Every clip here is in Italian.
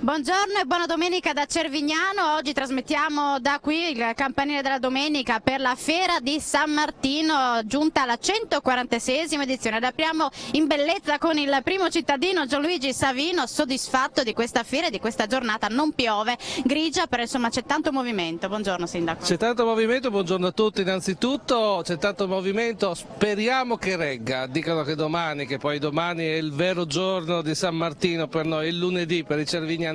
Buongiorno e buona domenica da Cervignano. Oggi trasmettiamo da qui il campanile della domenica per la Fiera di San Martino, giunta alla 146esima edizione. La apriamo in bellezza con il primo cittadino Gianluigi Savino, soddisfatto di questa fiera e di questa giornata. Non piove, grigia, però insomma c'è tanto movimento. Buongiorno Sindaco. C'è tanto movimento, buongiorno a tutti innanzitutto, c'è tanto movimento, speriamo che regga. Dicono che poi domani è il vero giorno di San Martino per noi, il lunedì per i cervignanesi,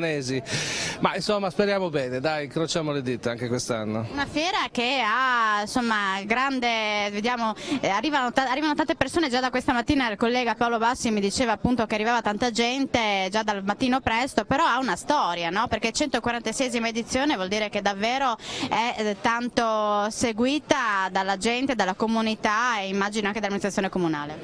ma insomma speriamo bene, dai, incrociamo le dita anche quest'anno. Una fiera che ha insomma grande, vediamo, arrivano tante persone. Già da questa mattina il collega Paolo Bassi mi diceva appunto che arrivava tanta gente già dal mattino presto, però ha una storia, no? Perché 146esima edizione vuol dire che davvero è tanto seguita dalla gente, dalla comunità e immagino anche dall'amministrazione comunale.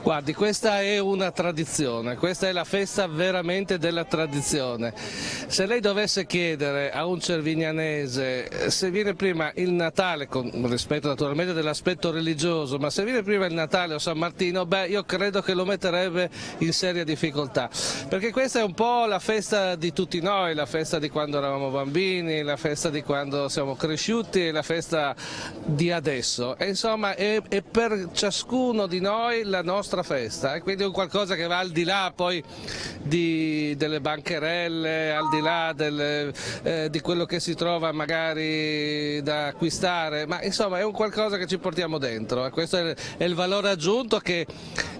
Guardi, questa è una tradizione, questa è la festa veramente della tradizione. Se lei dovesse chiedere a un cervignanese se viene prima il Natale, con rispetto naturalmente dell'aspetto religioso, ma se viene prima il Natale o San Martino, beh, io credo che lo metterebbe in seria difficoltà, perché questa è un po' la festa di tutti noi, la festa di quando eravamo bambini, la festa di quando siamo cresciuti e la festa di adesso, e insomma è per ciascuno di noi la nostra festa, e quindi è un qualcosa che va al di là poi delle bancherelle, al di là di quello che si trova magari da acquistare, ma insomma è un qualcosa che ci portiamo dentro, e questo è il valore aggiunto che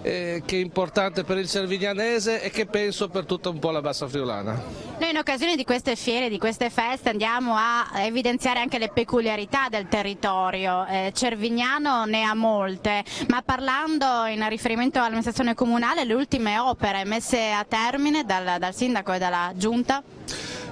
è importante per il cervignanese e che penso per tutta un po' la Bassa Friulana. Noi in occasione di queste fiere, di queste feste, andiamo a evidenziare anche le peculiarità del territorio. Cervignano ne ha molte, ma parlando in riferimento all'amministrazione comunale, le ultime opere messe a termine dal sindaco e dalla giunta?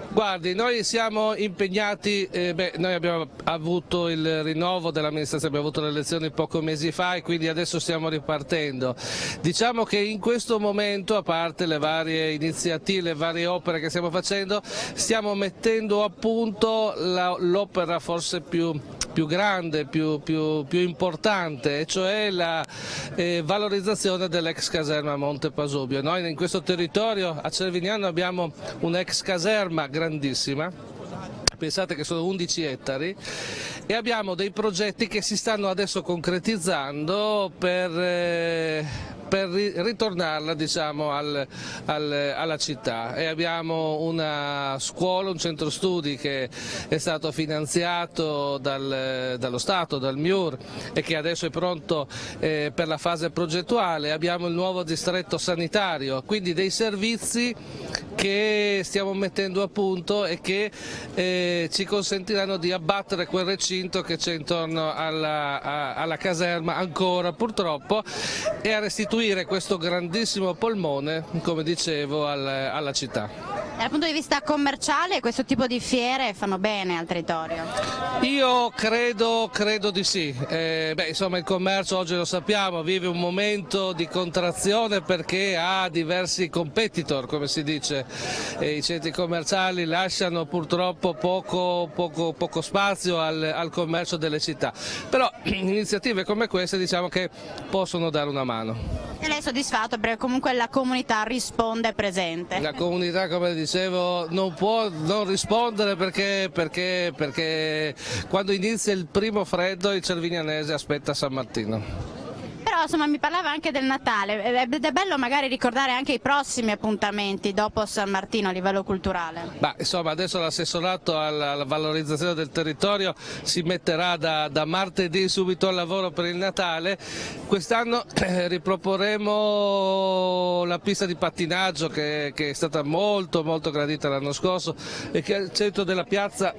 Guardi, noi siamo impegnati, noi abbiamo avuto il rinnovo dell'amministrazione, abbiamo avuto le elezioni pochi mesi fa e quindi adesso stiamo ripartendo. Diciamo che in questo momento, a parte le varie iniziative, le varie opere che stiamo facendo, stiamo mettendo a punto l'opera forse più grande, più importante, e cioè la valorizzazione dell'ex caserma Monte Pasubio. Noi in questo territorio a Cervignano abbiamo un'ex caserma grandissima, pensate che sono 11 ettari, e abbiamo dei progetti che si stanno adesso concretizzando per ritornarla, diciamo, alla città, e abbiamo una scuola, un centro studi che è stato finanziato dallo Stato, dal MIUR, e che adesso è pronto per la fase progettuale. Abbiamo il nuovo distretto sanitario, quindi dei servizi che stiamo mettendo a punto e che ci consentiranno di abbattere quel recinto che c'è intorno alla caserma ancora purtroppo, e a restituire questo grandissimo polmone, come dicevo, alla città. Dal punto di vista commerciale questo tipo di fiere fanno bene al territorio? Io credo di sì. Insomma, il commercio oggi, lo sappiamo, vive un momento di contrazione perché ha diversi competitor, come si dice, e i centri commerciali lasciano purtroppo poco spazio al commercio delle città, però iniziative come queste, diciamo, che possono dare una mano. E lei è soddisfatto perché comunque la comunità risponde presente? La comunità, come dicevo, non può non rispondere perché quando inizia il primo freddo il cervignanese aspetta San Martino. Però insomma mi parlava anche del Natale, ed è bello magari ricordare anche i prossimi appuntamenti dopo San Martino a livello culturale. Insomma, adesso l'assessorato alla valorizzazione del territorio si metterà da martedì subito al lavoro per il Natale. Quest'anno riproporremo la pista di pattinaggio che è stata molto gradita l'anno scorso e che al centro della piazza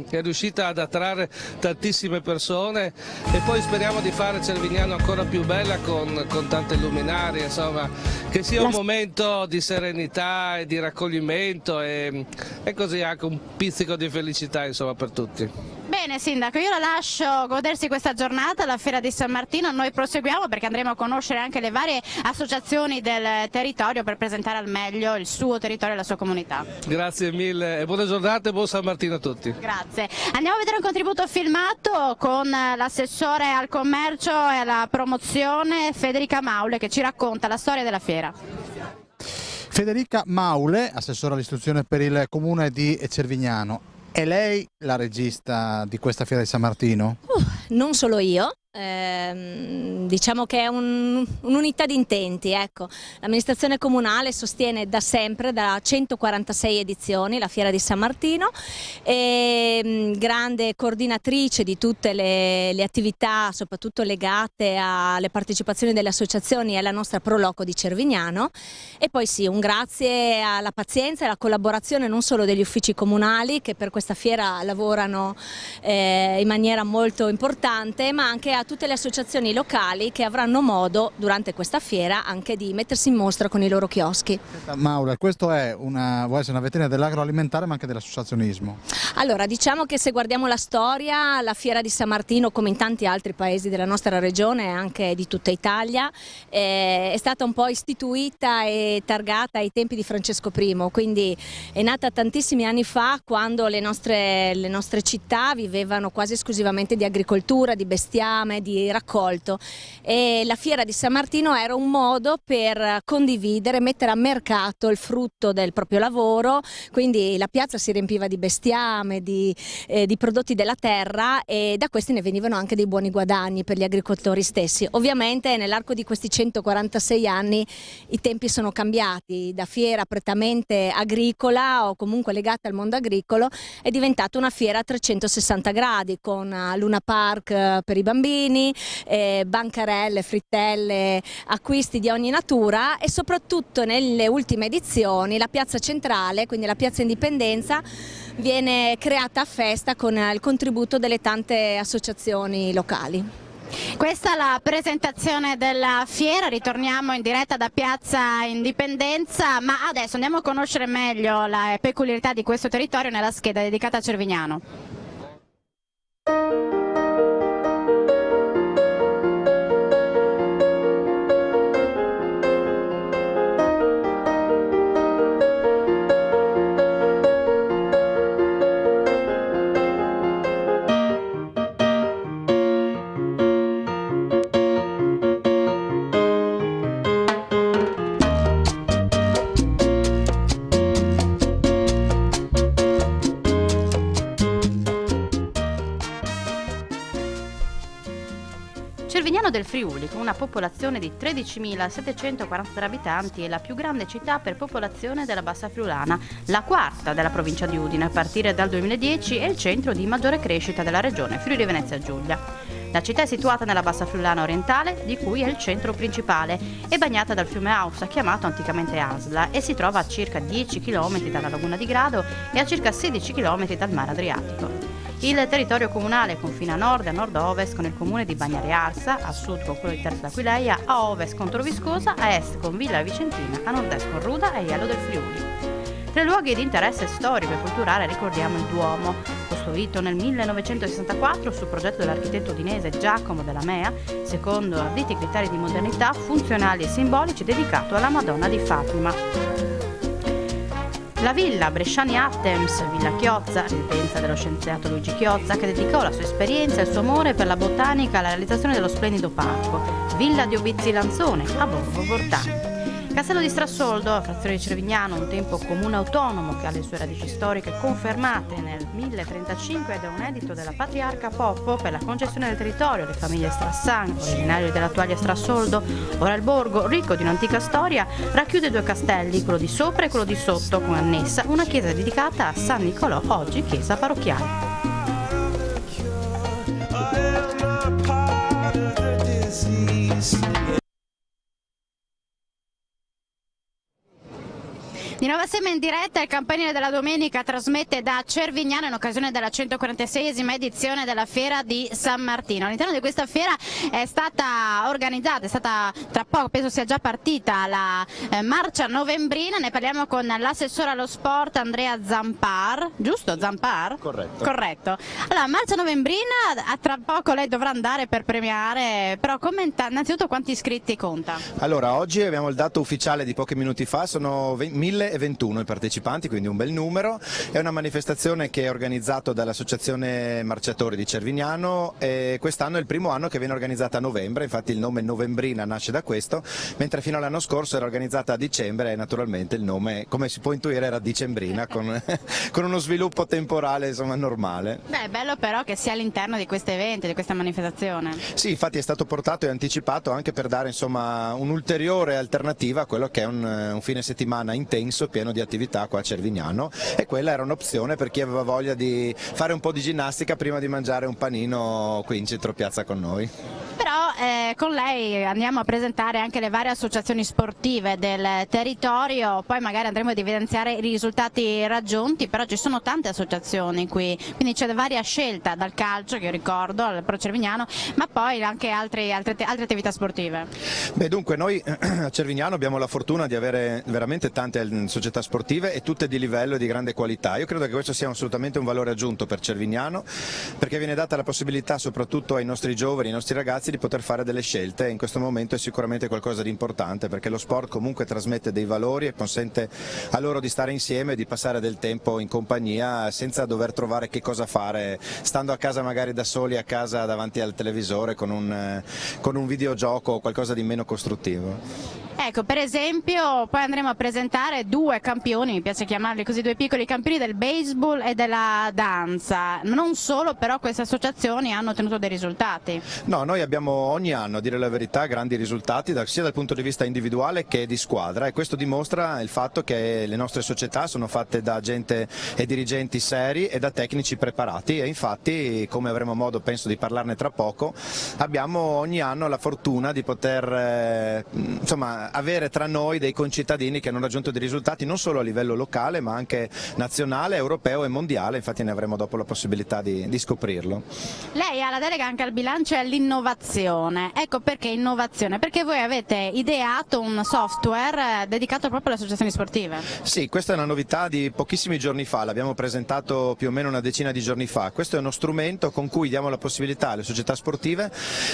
è riuscita ad attrarre tantissime persone, e poi speriamo di fare Cervignano ancora più bella con tante luminarie, insomma, che sia un momento di serenità e di raccoglimento e così anche un pizzico di felicità, insomma, per tutti. Bene Sindaco, io la lascio godersi questa giornata, la Fiera di San Martino. Noi proseguiamo perché andremo a conoscere anche le varie associazioni del territorio per presentare al meglio il suo territorio e la sua comunità. Grazie mille e buona giornata e buon San Martino a tutti. Grazie. Andiamo a vedere un contributo filmato con l'assessore al commercio e alla promozione Federica Maule, che ci racconta la storia della fiera. Federica Maule, assessora all'istruzione per il comune di Cervignano. È lei la regista di questa fiera di San Martino? Non solo io. Diciamo che è un'unità di intenti, ecco. L'amministrazione comunale sostiene da sempre, da 146 edizioni, la Fiera di San Martino, e grande coordinatrice di tutte le attività, soprattutto legate alle partecipazioni delle associazioni e alla nostra Proloco di Cervignano. E poi sì, un grazie alla pazienza e alla collaborazione non solo degli uffici comunali, che per questa fiera lavorano in maniera molto importante, ma anche a tutte le associazioni locali che avranno modo durante questa fiera anche di mettersi in mostra con i loro chioschi. Maura, questo vuole essere una vetrina dell'agroalimentare ma anche dell'associazionismo. Allora, diciamo che se guardiamo la storia, la Fiera di San Martino, come in tanti altri paesi della nostra regione e anche di tutta Italia, è stata un po' istituita e targata ai tempi di Francesco I, quindi è nata tantissimi anni fa, quando le nostre città vivevano quasi esclusivamente di agricoltura, di bestiame, di raccolto, e la Fiera di San Martino era un modo per condividere, mettere a mercato il frutto del proprio lavoro, quindi la piazza si riempiva di bestiame, di prodotti della terra, e da questi ne venivano anche dei buoni guadagni per gli agricoltori stessi. Ovviamente nell'arco di questi 146 anni i tempi sono cambiati, da fiera prettamente agricola o comunque legata al mondo agricolo è diventata una fiera a 360 gradi, con Luna Park per i bambini, bancarelle, frittelle, acquisti di ogni natura, e soprattutto nelle ultime edizioni la piazza centrale, quindi la piazza Indipendenza, viene creata a festa con il contributo delle tante associazioni locali. Questa è la presentazione della fiera, ritorniamo in diretta da Piazza Indipendenza, ma adesso andiamo a conoscere meglio la peculiarità di questo territorio nella scheda dedicata a Cervignano. Cervignano del Friuli, con una popolazione di 13.743 abitanti, è la più grande città per popolazione della Bassa Friulana, la quarta della provincia di Udine. A partire dal 2010 è il centro di maggiore crescita della regione Friuli Venezia Giulia. La città è situata nella Bassa Friulana orientale, di cui è il centro principale. È bagnata dal fiume Ausa, chiamato anticamente Asla, e si trova a circa 10 km dalla laguna di Grado e a circa 16 km dal mare Adriatico. Il territorio comunale confina a nord e a nord-ovest con il comune di Bagnare Arsa, a sud con quello di Terzo d'Aquileia, a ovest con Troviscosa, a est con Villa Vicentina, a nord-est con Ruda e Aiello del Friuli. Tra i luoghi di interesse storico e culturale ricordiamo il Duomo, costruito nel 1964 su progetto dell'architetto udinese Giacomo Della Mea, secondo arditi criteri di modernità, funzionali e simbolici, dedicato alla Madonna di Fatima. La villa Bresciani Attems, Villa Chiozza, residenza dello scienziato Luigi Chiozza, che dedicò la sua esperienza e il suo amore per la botanica alla realizzazione dello splendido parco. Villa di Obizzi Lanzone, a Borgo Gortani. Castello di Strassoldo, frazione di Cervignano, un tempo comune autonomo che ha le sue radici storiche confermate nel 1035 ed è un editto della patriarca Poppo per la concessione del territorio alle famiglie Strassan, originario dell'attuale Strassoldo. Ora il borgo, ricco di un'antica storia, racchiude due castelli, quello di sopra e quello di sotto, con annessa una chiesa dedicata a San Nicolò, oggi chiesa parrocchiale. Di nuovo assieme in diretta, il campanile della domenica trasmette da Cervignano in occasione della 146esima edizione della Fiera di San Martino. All'interno di questa fiera è stata organizzata, tra poco, penso sia già partita, la marcia novembrina. Ne parliamo con l'assessore allo sport Andrea Zampar, giusto? Zampar? Corretto. Corretto. Allora, marcia novembrina, tra poco lei dovrà andare per premiare, però innanzitutto quanti iscritti conta? Allora, oggi abbiamo il dato ufficiale di pochi minuti fa, sono 1.000 1021 i partecipanti, quindi un bel numero. È una manifestazione che è organizzata dall'Associazione Marciatori di Cervignano e quest'anno è il primo anno che viene organizzata a novembre, infatti il nome Novembrina nasce da questo, mentre fino all'anno scorso era organizzata a dicembre e naturalmente il nome, come si può intuire, era Dicembrina con uno sviluppo temporale insomma normale. Beh, è bello però che sia all'interno di questi eventi, di questa manifestazione. Sì, infatti è stato portato e anticipato anche per dare insomma un'ulteriore alternativa a quello che è un fine settimana intenso, pieno di attività qua a Cervignano, e quella era un'opzione per chi aveva voglia di fare un po' di ginnastica prima di mangiare un panino qui in centro piazza con noi. Però con lei andiamo a presentare anche le varie associazioni sportive del territorio, poi magari andremo ad evidenziare i risultati raggiunti, però ci sono tante associazioni qui, quindi c'è varia scelta dal calcio, che io ricordo, al Pro Cervignano, ma poi anche altre attività sportive. Beh, dunque noi a Cervignano abbiamo la fortuna di avere veramente tante società sportive e tutte di livello e di grande qualità. Io credo che questo sia assolutamente un valore aggiunto per Cervignano, perché viene data la possibilità soprattutto ai nostri giovani, ai nostri ragazzi, di poter fare delle scelte, e in questo momento è sicuramente qualcosa di importante, perché lo sport comunque trasmette dei valori e consente a loro di stare insieme e di passare del tempo in compagnia senza dover trovare che cosa fare, stando a casa magari da soli a casa davanti al televisore con un videogioco o qualcosa di meno costruttivo. Ecco, per esempio, poi andremo a presentare due campioni, mi piace chiamarli così, due piccoli campioni del baseball e della danza. Non solo, però queste associazioni hanno ottenuto dei risultati. No, noi abbiamo ogni anno, a dire la verità, grandi risultati sia dal punto di vista individuale che di squadra, e questo dimostra il fatto che le nostre società sono fatte da gente e dirigenti seri e da tecnici preparati, e infatti, come avremo modo penso di parlarne tra poco, abbiamo ogni anno la fortuna di poter insomma avere tra noi dei concittadini che hanno raggiunto dei risultati non solo a livello locale ma anche nazionale, europeo e mondiale, infatti ne avremo dopo la possibilità di scoprirlo. Lei ha la delega anche al bilancio e all'innovazione, ecco perché innovazione? Perché voi avete ideato un software dedicato proprio alle associazioni sportive. Sì, questa è una novità di pochissimi giorni fa, l'abbiamo presentato più o meno una decina di giorni fa. Questo è uno strumento con cui diamo la possibilità alle società sportive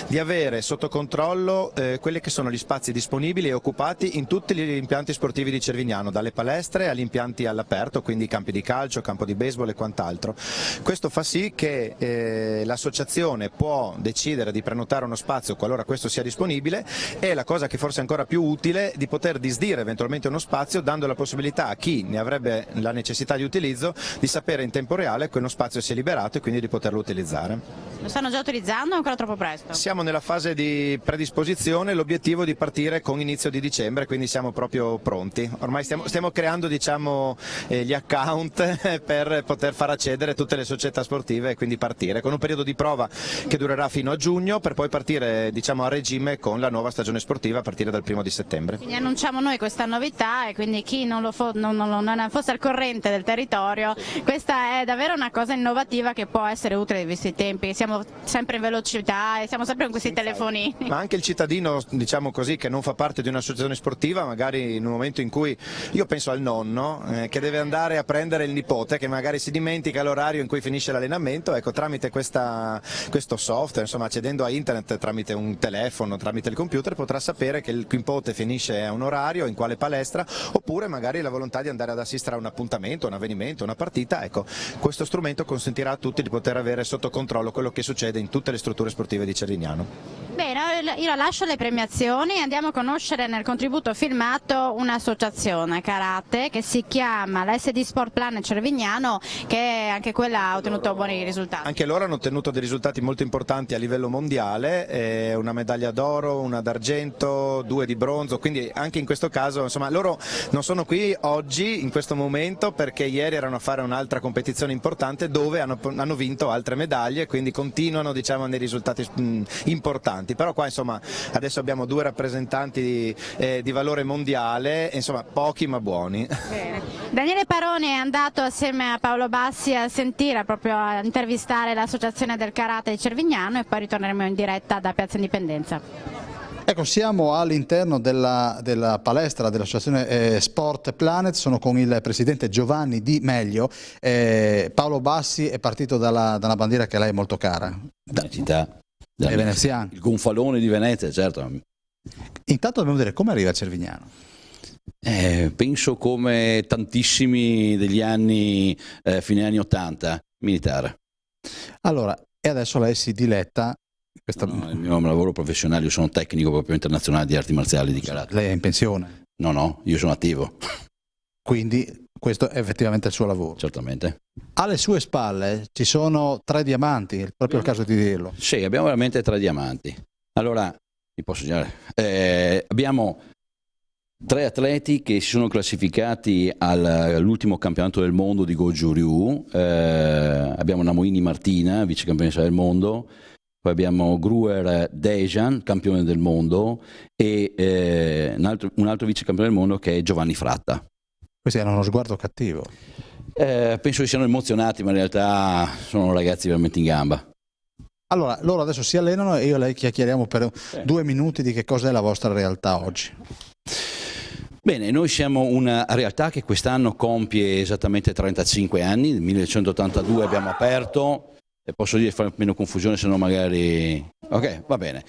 di avere sotto controllo quelli che sono gli spazi disponibili e occupati in tutti gli impianti sportivi di Cervignano, dalle palestre agli impianti all'aperto, quindi campi di calcio, campo di baseball e quant'altro. Questo fa sì che l'associazione può decidere di prenotare uno spazio qualora questo sia disponibile, e la cosa che forse è ancora più utile, di poter disdire eventualmente uno spazio, dando la possibilità a chi ne avrebbe la necessità di utilizzo di sapere in tempo reale che uno spazio si è liberato e quindi di poterlo utilizzare. Lo stanno già utilizzando o è ancora troppo presto? Siamo nella fase di predisposizione, l'obiettivo è di partire con inizio di dicembre, quindi siamo proprio pronti. Ormai stiamo creando diciamo, gli account per poter far accedere tutte le società sportive e quindi partire con un periodo di prova che durerà fino a giugno, per poi partire diciamo, a regime con la nuova stagione sportiva a partire dal 1° settembre. Quindi annunciamo noi questa novità, e quindi chi non fosse al corrente del territorio, questa è davvero una cosa innovativa che può essere utile visti i tempi. Siamo sempre in velocità e siamo sempre con questi telefonini. Ma anche il cittadino, diciamo così, che non fa parte di un'associazione sportiva, magari in un momento in cui, io penso al nonno che deve andare a prendere il nipote, che magari si dimentica l'orario in cui finisce l'allenamento, ecco, tramite questo software, insomma accedendo a internet tramite un telefono, tramite il computer, potrà sapere che il nipote finisce a un orario, in quale palestra, oppure magari la volontà di andare ad assistere a un appuntamento, un avvenimento, una partita. Ecco, questo strumento consentirà a tutti di poter avere sotto controllo quello che succede in tutte le strutture sportive di Cervignano. Bene, io lascio le premiazioni, andiamo a conoscere nel contributo filmato un'associazione karate che si chiama la SD Sport Planet Cervignano, che anche quella ha ottenuto buoni risultati. Anche loro hanno ottenuto dei risultati molto importanti a livello mondiale, una medaglia d'oro, una d'argento, 2 di bronzo, quindi anche in questo caso insomma, loro non sono qui oggi in questo momento perché ieri erano a fare un'altra competizione importante dove hanno vinto altre medaglie, quindi continuano diciamo, nei risultati importanti, però qua insomma adesso abbiamo 2 rappresentanti di valore mondiale, insomma pochi ma buoni. Bene. Daniele Paroni è andato assieme a Paolo Bassi a sentire, proprio a intervistare l'associazione del karate di Cervignano, e poi ritorneremo in diretta da Piazza Indipendenza. Ecco, siamo all'interno della palestra dell'associazione Sport Planet, sono con il presidente Giovanni Di Meglio. Paolo Bassi è partito dalla bandiera che a lei è molto cara. Dalla città, veneziani. Il gonfalone di Venezia, certo. Intanto dobbiamo vedere come arriva a Cervignano. Penso come tantissimi degli anni, fine anni 80, militare. Allora, e adesso lei si diletta. No, il mio lavoro professionale, io sono tecnico proprio internazionale di arti marziali di karate. Lei è in pensione? No, io sono attivo. Quindi questo è effettivamente il suo lavoro. Certamente. Alle sue spalle ci sono 3 diamanti, è proprio il caso di dirlo. Sì, abbiamo veramente 3 diamanti. Allora, vi posso dire, abbiamo 3 atleti che si sono classificati all'ultimo campionato del mondo di Goju Ryu. Abbiamo Namoini Martina, vice campionessa del mondo. Poi abbiamo Gruer Dejan, campione del mondo, e un altro vice campione del mondo che è Giovanni Fratta. Questi hanno uno sguardo cattivo. Penso che siano emozionati, ma in realtà sono ragazzi veramente in gamba. Allora, loro adesso si allenano e io e lei chiacchieriamo per 2 minuti di che cos'è la vostra realtà oggi. Bene, noi siamo una realtà che quest'anno compie esattamente 35 anni, nel 1982 abbiamo aperto. E posso dire fare meno confusione, se no magari... Ok, va bene.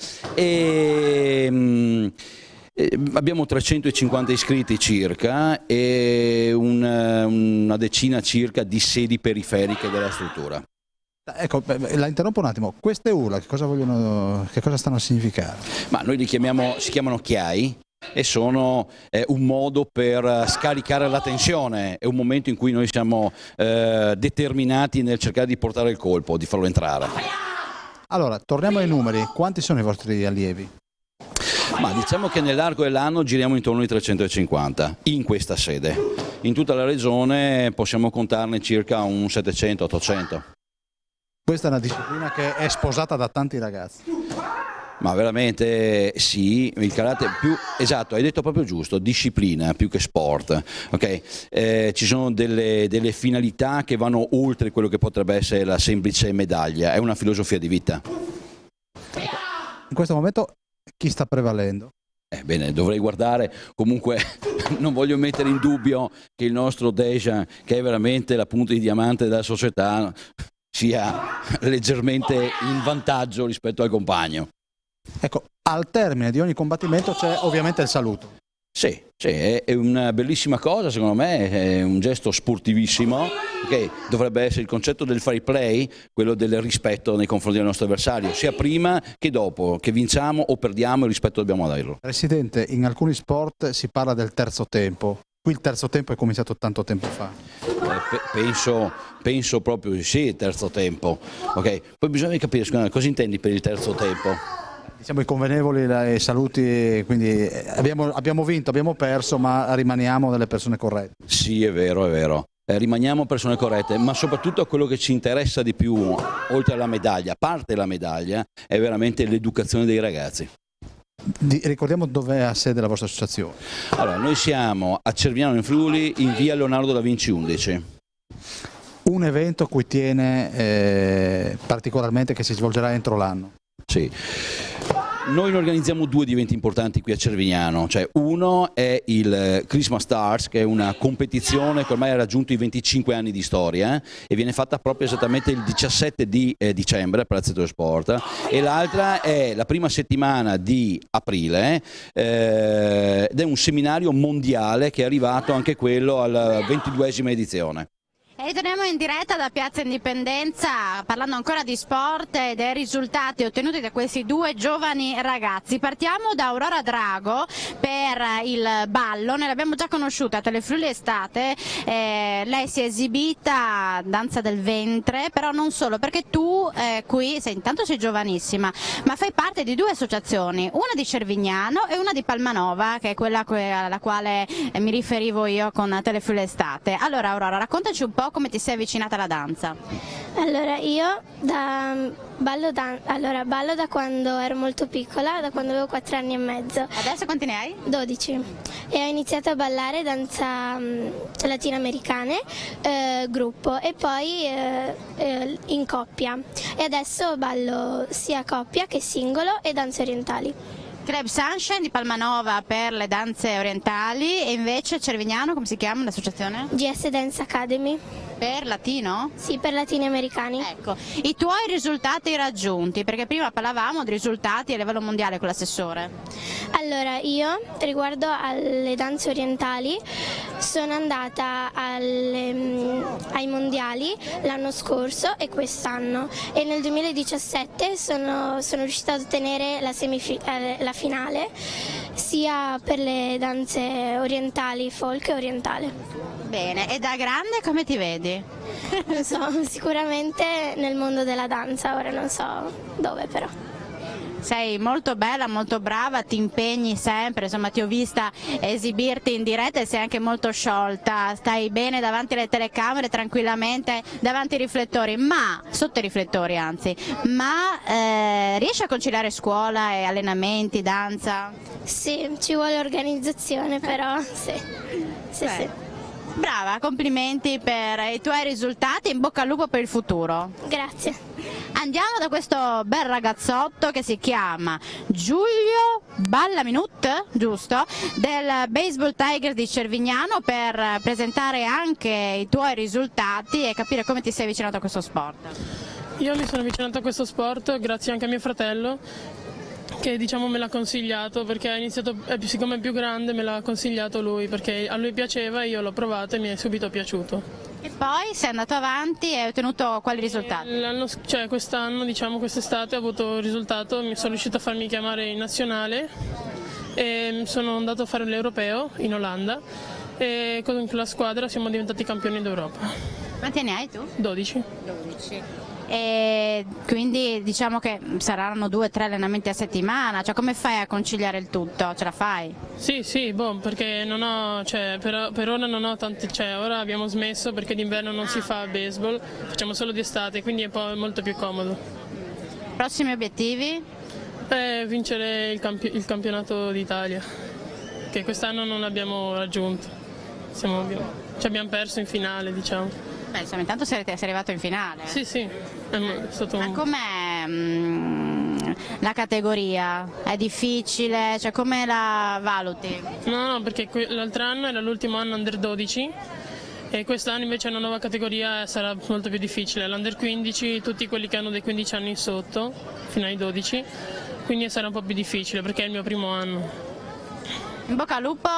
Abbiamo 350 iscritti circa e una decina circa di sedi periferiche della struttura. Ecco, la interrompo un attimo. Queste urla che cosa stanno a significare? Ma noi si chiamano chiai e sono un modo per scaricare la tensione, è un momento in cui noi siamo determinati nel cercare di portare il colpo, di farlo entrare. Allora, torniamo ai numeri. Quanti sono i vostri allievi? Ma diciamo che nell'arco dell'anno giriamo intorno ai 350 in questa sede. In tutta la regione possiamo contarne circa un 700-800. Questa è una disciplina che è sposata da tanti ragazzi. Ma veramente sì, il karate più, esatto, hai detto proprio giusto, disciplina più che sport, ok? Ci sono delle finalità che vanno oltre quello che potrebbe essere la semplice medaglia, è una filosofia di vita. In questo momento chi sta prevalendo? Bene, dovrei guardare, comunque non voglio mettere in dubbio che il nostro Dejan, che è veramente la punta di diamante della società, sia leggermente in vantaggio rispetto al compagno. Ecco, al termine di ogni combattimento c'è ovviamente il saluto. Sì, è una bellissima cosa, secondo me, è un gesto sportivissimo, che dovrebbe essere il concetto del fair play, quello del rispetto nei confronti del nostro avversario, sia prima che dopo, che vinciamo o perdiamo, il rispetto dobbiamo darlo. Presidente, in alcuni sport si parla del terzo tempo, qui il terzo tempo è cominciato tanto tempo fa. Penso proprio sì, il terzo tempo, ok? Poi bisogna capire, scusa, cosa intendi per il terzo tempo? Diciamo i convenevoli e saluti, quindi abbiamo vinto, abbiamo perso, ma rimaniamo delle persone corrette. Sì, è vero. Rimaniamo persone corrette, ma soprattutto quello che ci interessa di più, oltre alla medaglia, a parte la medaglia, è veramente l'educazione dei ragazzi. Ricordiamo dove è sede la vostra associazione. Allora, noi siamo a Cervignano in Friuli, in via Leonardo da Vinci 11. Un evento a cui tiene particolarmente, che si svolgerà entro l'anno. Sì. Noi ne organizziamo 2 di eventi importanti qui a Cervignano, cioè uno è il Christmas Stars, che è una competizione che ormai ha raggiunto i 25 anni di storia e viene fatta proprio esattamente il 17 di dicembre al Palazzetto dello Sport, e l'altra è la prima settimana di aprile ed è un seminario mondiale che è arrivato anche quello alla 22esima edizione. E ritorniamo in diretta da Piazza Indipendenza parlando ancora di sport e dei risultati ottenuti da questi 2 giovani ragazzi. Partiamo da Aurora Drago per il ballo, noi l'abbiamo già conosciuta a Telefriuli Estate, lei si è esibita danza del ventre, però non solo, perché tu qui intanto sei giovanissima, ma fai parte di 2 associazioni, una di Cervignano e una di Palmanova, che è quella alla quale mi riferivo io con Telefriuli Estate. Allora Aurora, raccontaci un po' come ti sei avvicinata alla danza. Allora io ballo da quando ero molto piccola, da quando avevo 4 anni e mezzo. Adesso quanti ne hai? 12. E ho iniziato a ballare danza latinoamericane, gruppo, e poi in coppia. E adesso ballo sia coppia che singolo e danze orientali. Club Sunshine di Palmanova per le danze orientali e invece Cervignano, come si chiama l'associazione? GS Dance Academy. Per latino? Sì, per latinoamericani. Ecco, i tuoi risultati raggiunti, perché prima parlavamo di risultati a livello mondiale con l'assessore. Allora, io riguardo alle danze orientali sono andata ai mondiali l'anno scorso e quest'anno e nel 2017 sono riuscita ad ottenere la finale sia per le danze orientali, folk e orientale. Bene, e da grande come ti vedi? Non so, sicuramente nel mondo della danza, ora non so dove però. Sei molto bella, molto brava, ti impegni sempre, insomma ti ho vista esibirti in diretta e sei anche molto sciolta, stai bene davanti alle telecamere, tranquillamente davanti ai riflettori, sotto i riflettori anzi, riesci a conciliare scuola e allenamenti, danza? Sì, ci vuole organizzazione però, sì. Brava, complimenti per i tuoi risultati, in bocca al lupo per il futuro. Grazie. Andiamo da questo bel ragazzotto che si chiama Giulio Ballaminut, giusto? Del Baseball Tigers di Cervignano per presentare anche i tuoi risultati e capire come ti sei avvicinato a questo sport. Io mi sono avvicinato a questo sport grazie anche a mio fratello che diciamo me l'ha consigliato perché ha iniziato, siccome è più grande me l'ha consigliato lui perché a lui piaceva, io l'ho provato e mi è subito piaciuto. E poi sei andato avanti e hai ottenuto quali risultati? Quest'anno, diciamo quest'estate ho avuto un risultato, mi sono riuscito a farmi chiamare in nazionale e sono andato a fare l'europeo in Olanda e con la squadra siamo diventati campioni d'Europa. Quanti anni hai tu? 12. E quindi diciamo che saranno 2 o 3 allenamenti a settimana, cioè come fai a conciliare il tutto? Ce la fai? Sì, perché non ho, per ora non ho tanti, ora abbiamo smesso perché d'inverno non si fa baseball, facciamo solo di estate, quindi è molto più comodo. Prossimi obiettivi? Vincere il campionato d'Italia, che quest'anno non l'abbiamo raggiunto, ci abbiamo perso in finale diciamo. Beh, insomma, intanto sei arrivato in finale. Sì, è stato Ma com'è la categoria? È difficile? Cioè, come la valuti? No, perché l'altro anno era l'ultimo anno under 12 e quest'anno invece è una nuova categoria, sarà molto più difficile. L'under 15, tutti quelli che hanno dei 15 anni in sotto, fino ai 12, quindi sarà un po' più difficile perché è il mio primo anno. In bocca al lupo,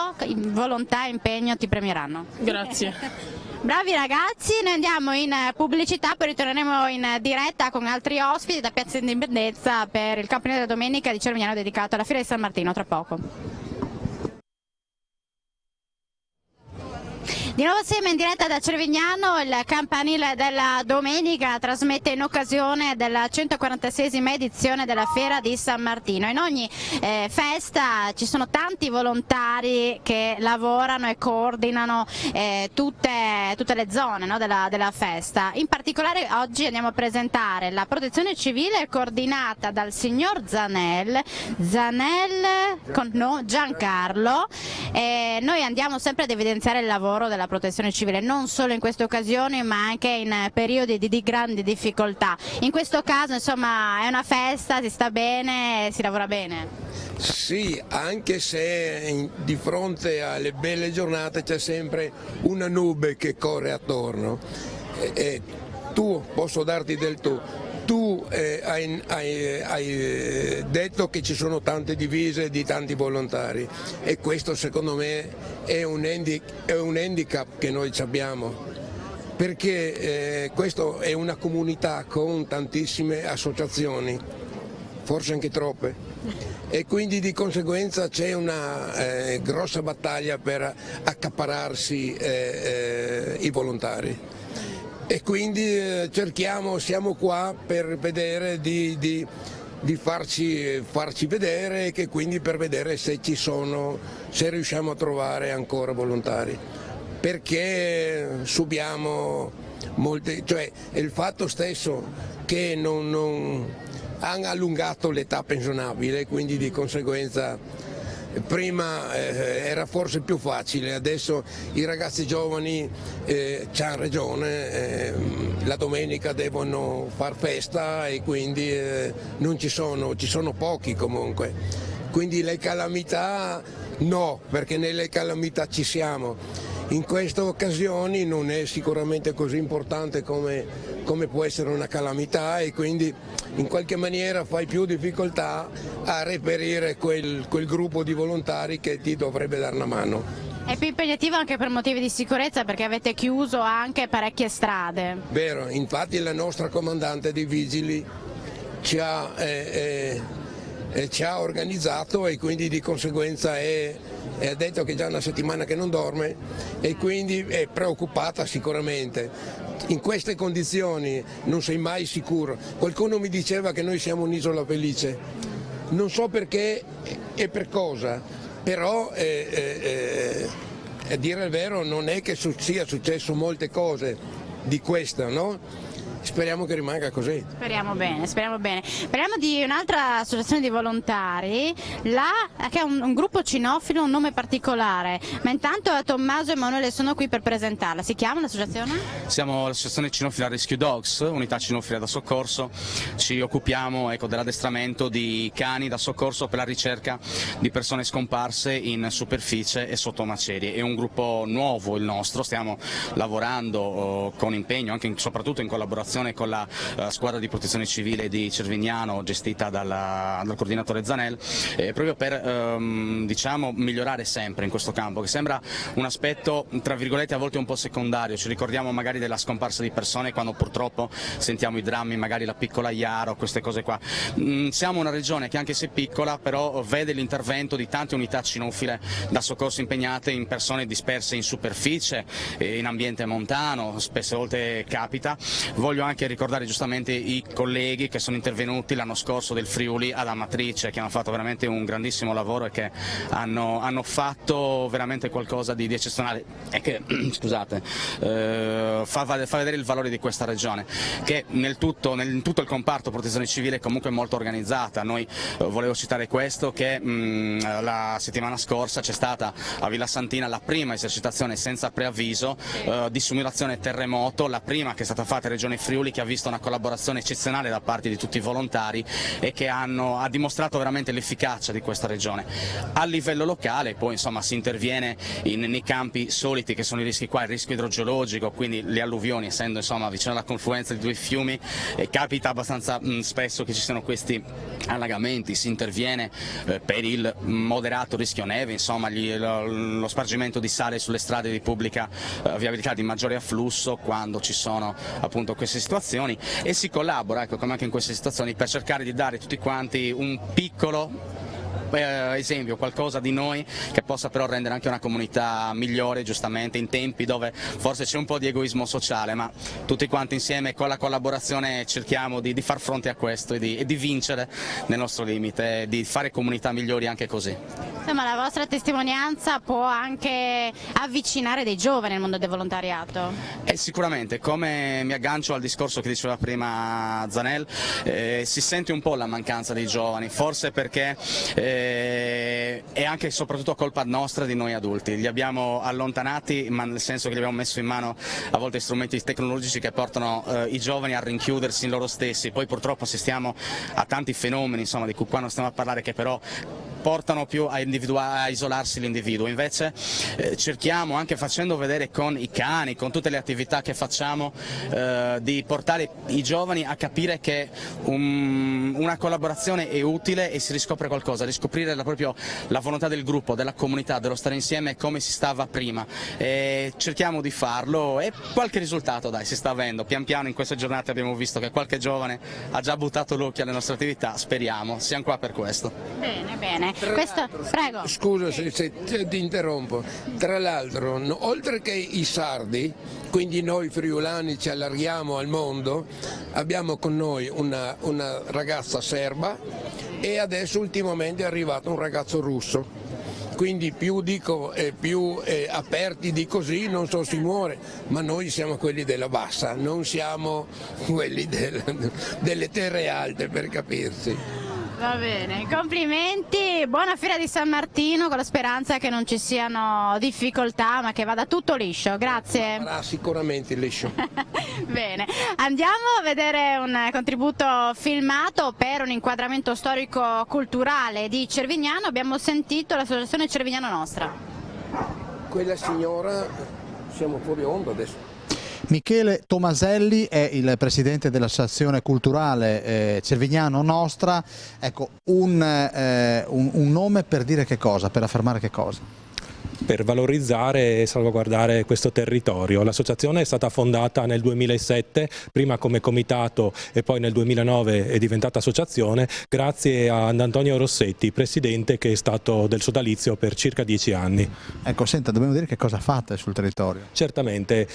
volontà e impegno ti premieranno. Grazie. Bravi ragazzi, noi andiamo in pubblicità, poi ritorneremo in diretta con altri ospiti da Piazza Indipendenza per il campione della domenica di Cervignano dedicato alla Fiera di San Martino, tra poco. Di nuovo assieme in diretta da Cervignano, il campanile della domenica trasmette in occasione della 146esima edizione della Fiera di San Martino. In ogni festa ci sono tanti volontari che lavorano e coordinano tutte le zone, no, della festa. In particolare oggi andiamo a presentare la protezione civile coordinata dal signor Zanel Giancarlo. Noi andiamo sempre ad evidenziare il lavoro della protezione civile, non solo in queste occasioni ma anche in periodi di grandi difficoltà. In questo caso insomma è una festa, si sta bene, si lavora bene. Sì, anche se di fronte alle belle giornate c'è sempre una nube che corre attorno. Posso darti del tu. Tu hai detto che ci sono tante divise di tanti volontari e questo secondo me è un handicap che noi abbiamo, perché questo è una comunità con tantissime associazioni, forse anche troppe, e quindi di conseguenza c'è una grossa battaglia per accaparrarsi i volontari. E quindi siamo qua per vedere di farci vedere e quindi per vedere se riusciamo a trovare ancora volontari. Perché subiamo molte, cioè il fatto stesso che non hanno allungato l'età pensionabile, quindi di conseguenza prima era forse più facile, adesso i ragazzi giovani c'hanno ragione, la domenica devono far festa e quindi non ci sono pochi comunque. quindi le calamità no, perché nelle calamità ci siamo. In queste occasioni non è sicuramente così importante come può essere una calamità, e quindi in qualche maniera fai più difficoltà a reperire quel gruppo di volontari che ti dovrebbe dare una mano. È più impegnativo anche per motivi di sicurezza, perché avete chiuso anche parecchie strade. Vero, infatti la nostra comandante dei vigili ci ha organizzato, e quindi di conseguenza ha detto che è già una settimana che non dorme, e quindi è preoccupata sicuramente. In queste condizioni non sei mai sicuro. Qualcuno mi diceva che noi siamo un'isola felice, non so perché e per cosa, però a dire il vero non è che sia successo molte cose di questa, no? Speriamo che rimanga così. Speriamo bene, speriamo bene. Parliamo di un'altra associazione di volontari, che è un gruppo cinofilo, un nome particolare, ma intanto Tommaso e Emanuele sono qui per presentarla. Si chiama l'associazione? Siamo l'associazione cinofila Rescue Dogs, unità cinofila da soccorso. Ci occupiamo dell'addestramento di cani da soccorso per la ricerca di persone scomparse in superficie e sotto macerie. È un gruppo nuovo il nostro, stiamo lavorando con impegno, anche soprattutto in collaborazione con la squadra di protezione civile di Cervignano, gestita dal coordinatore Zanel, proprio per diciamo, migliorare sempre in questo campo, che sembra un aspetto tra virgolette a volte un po' secondario. Ci ricordiamo magari della scomparsa di persone quando purtroppo sentiamo i drammi, magari la piccola Iaro, queste cose qua. Siamo una regione che, anche se piccola, però vede l'intervento di tante unità cinofile da soccorso impegnate in persone disperse in superficie, in ambiente montano, spesse volte capita. Voglio anche ricordare giustamente i colleghi che sono intervenuti l'anno scorso del Friuli ad Amatrice, che hanno fatto veramente un grandissimo lavoro e che hanno fatto veramente qualcosa di eccezionale, e che scusate, fa vedere il valore di questa regione, che in tutto il comparto protezione civile è comunque molto organizzata. Noi volevo citare questo, che la settimana scorsa c'è stata a Villa Santina la prima esercitazione senza preavviso di simulazione terremoto, la prima che è stata fatta in Regione Friuli, che ha visto una collaborazione eccezionale da parte di tutti i volontari e che ha dimostrato veramente l'efficacia di questa regione. A livello locale poi insomma si interviene nei campi soliti, che sono i rischi qua, il rischio idrogeologico, quindi le alluvioni, essendo insomma vicino alla confluenza di due fiumi, capita abbastanza spesso che ci siano questi allagamenti. Si interviene per il moderato rischio neve, insomma lo spargimento di sale sulle strade di pubblica viabilità di maggiore afflusso quando ci sono appunto queste situazioni, e si collabora, come anche in queste situazioni, per cercare di dare tutti quanti un piccolo esempio, qualcosa di noi che possa però rendere anche una comunità migliore, giustamente in tempi dove forse c'è un po' di egoismo sociale, ma tutti quanti insieme con la collaborazione cerchiamo di far fronte a questo e di vincere nel nostro limite, di fare comunità migliori anche così. Insomma, la vostra testimonianza può anche avvicinare dei giovani al mondo del volontariato? Sicuramente, come mi aggancio al discorso che diceva prima Zanel, si sente un po' la mancanza dei giovani, forse perché è anche e soprattutto colpa nostra, di noi adulti. Li abbiamo allontanati, ma nel senso che gli abbiamo messo in mano a volte strumenti tecnologici che portano i giovani a rinchiudersi in loro stessi. Poi purtroppo assistiamo a tanti fenomeni, insomma, di cui qua non stiamo a parlare, che però portano più a isolarsi l'individuo. Invece cerchiamo, anche facendo vedere con i cani, con tutte le attività che facciamo, di portare i giovani a capire che una collaborazione è utile e si riscopre qualcosa, riscoprire proprio la volontà del gruppo, della comunità, dello stare insieme come si stava prima. Cerchiamo di farlo e qualche risultato si sta avendo. Pian piano in queste giornate abbiamo visto che qualche giovane ha già buttato l'occhio alle nostre attività, speriamo, siamo qua per questo. Bene, bene. Prego. Scusa se ti interrompo, tra l'altro oltre che i sardi, quindi noi friulani ci allarghiamo al mondo, abbiamo con noi una ragazza serba e adesso ultimamente è arrivato un ragazzo russo. Quindi più aperti di così non si muore, ma noi siamo quelli della bassa, non siamo quelli delle terre alte, per capirsi. Va bene, complimenti, buona fiera di San Martino, con la speranza che non ci siano difficoltà ma che vada tutto liscio, grazie. Sarà sicuramente liscio. Bene, andiamo a vedere un contributo filmato per un inquadramento storico-culturale di Cervignano. Abbiamo sentito l'associazione Cervignano Nostra. Quella signora, siamo fuori onda adesso. Michele Tomaselli è il presidente dell'associazione culturale Cervignano Nostra. Ecco, un nome per dire che cosa, per affermare che cosa? Per valorizzare e salvaguardare questo territorio. L'associazione è stata fondata nel 2007, prima come comitato e poi nel 2009 è diventata associazione, grazie ad Antonio Rossetti, presidente, che è stato del sodalizio per circa 10 anni. Ecco, senta, dobbiamo dire che cosa fate sul territorio. Certamente,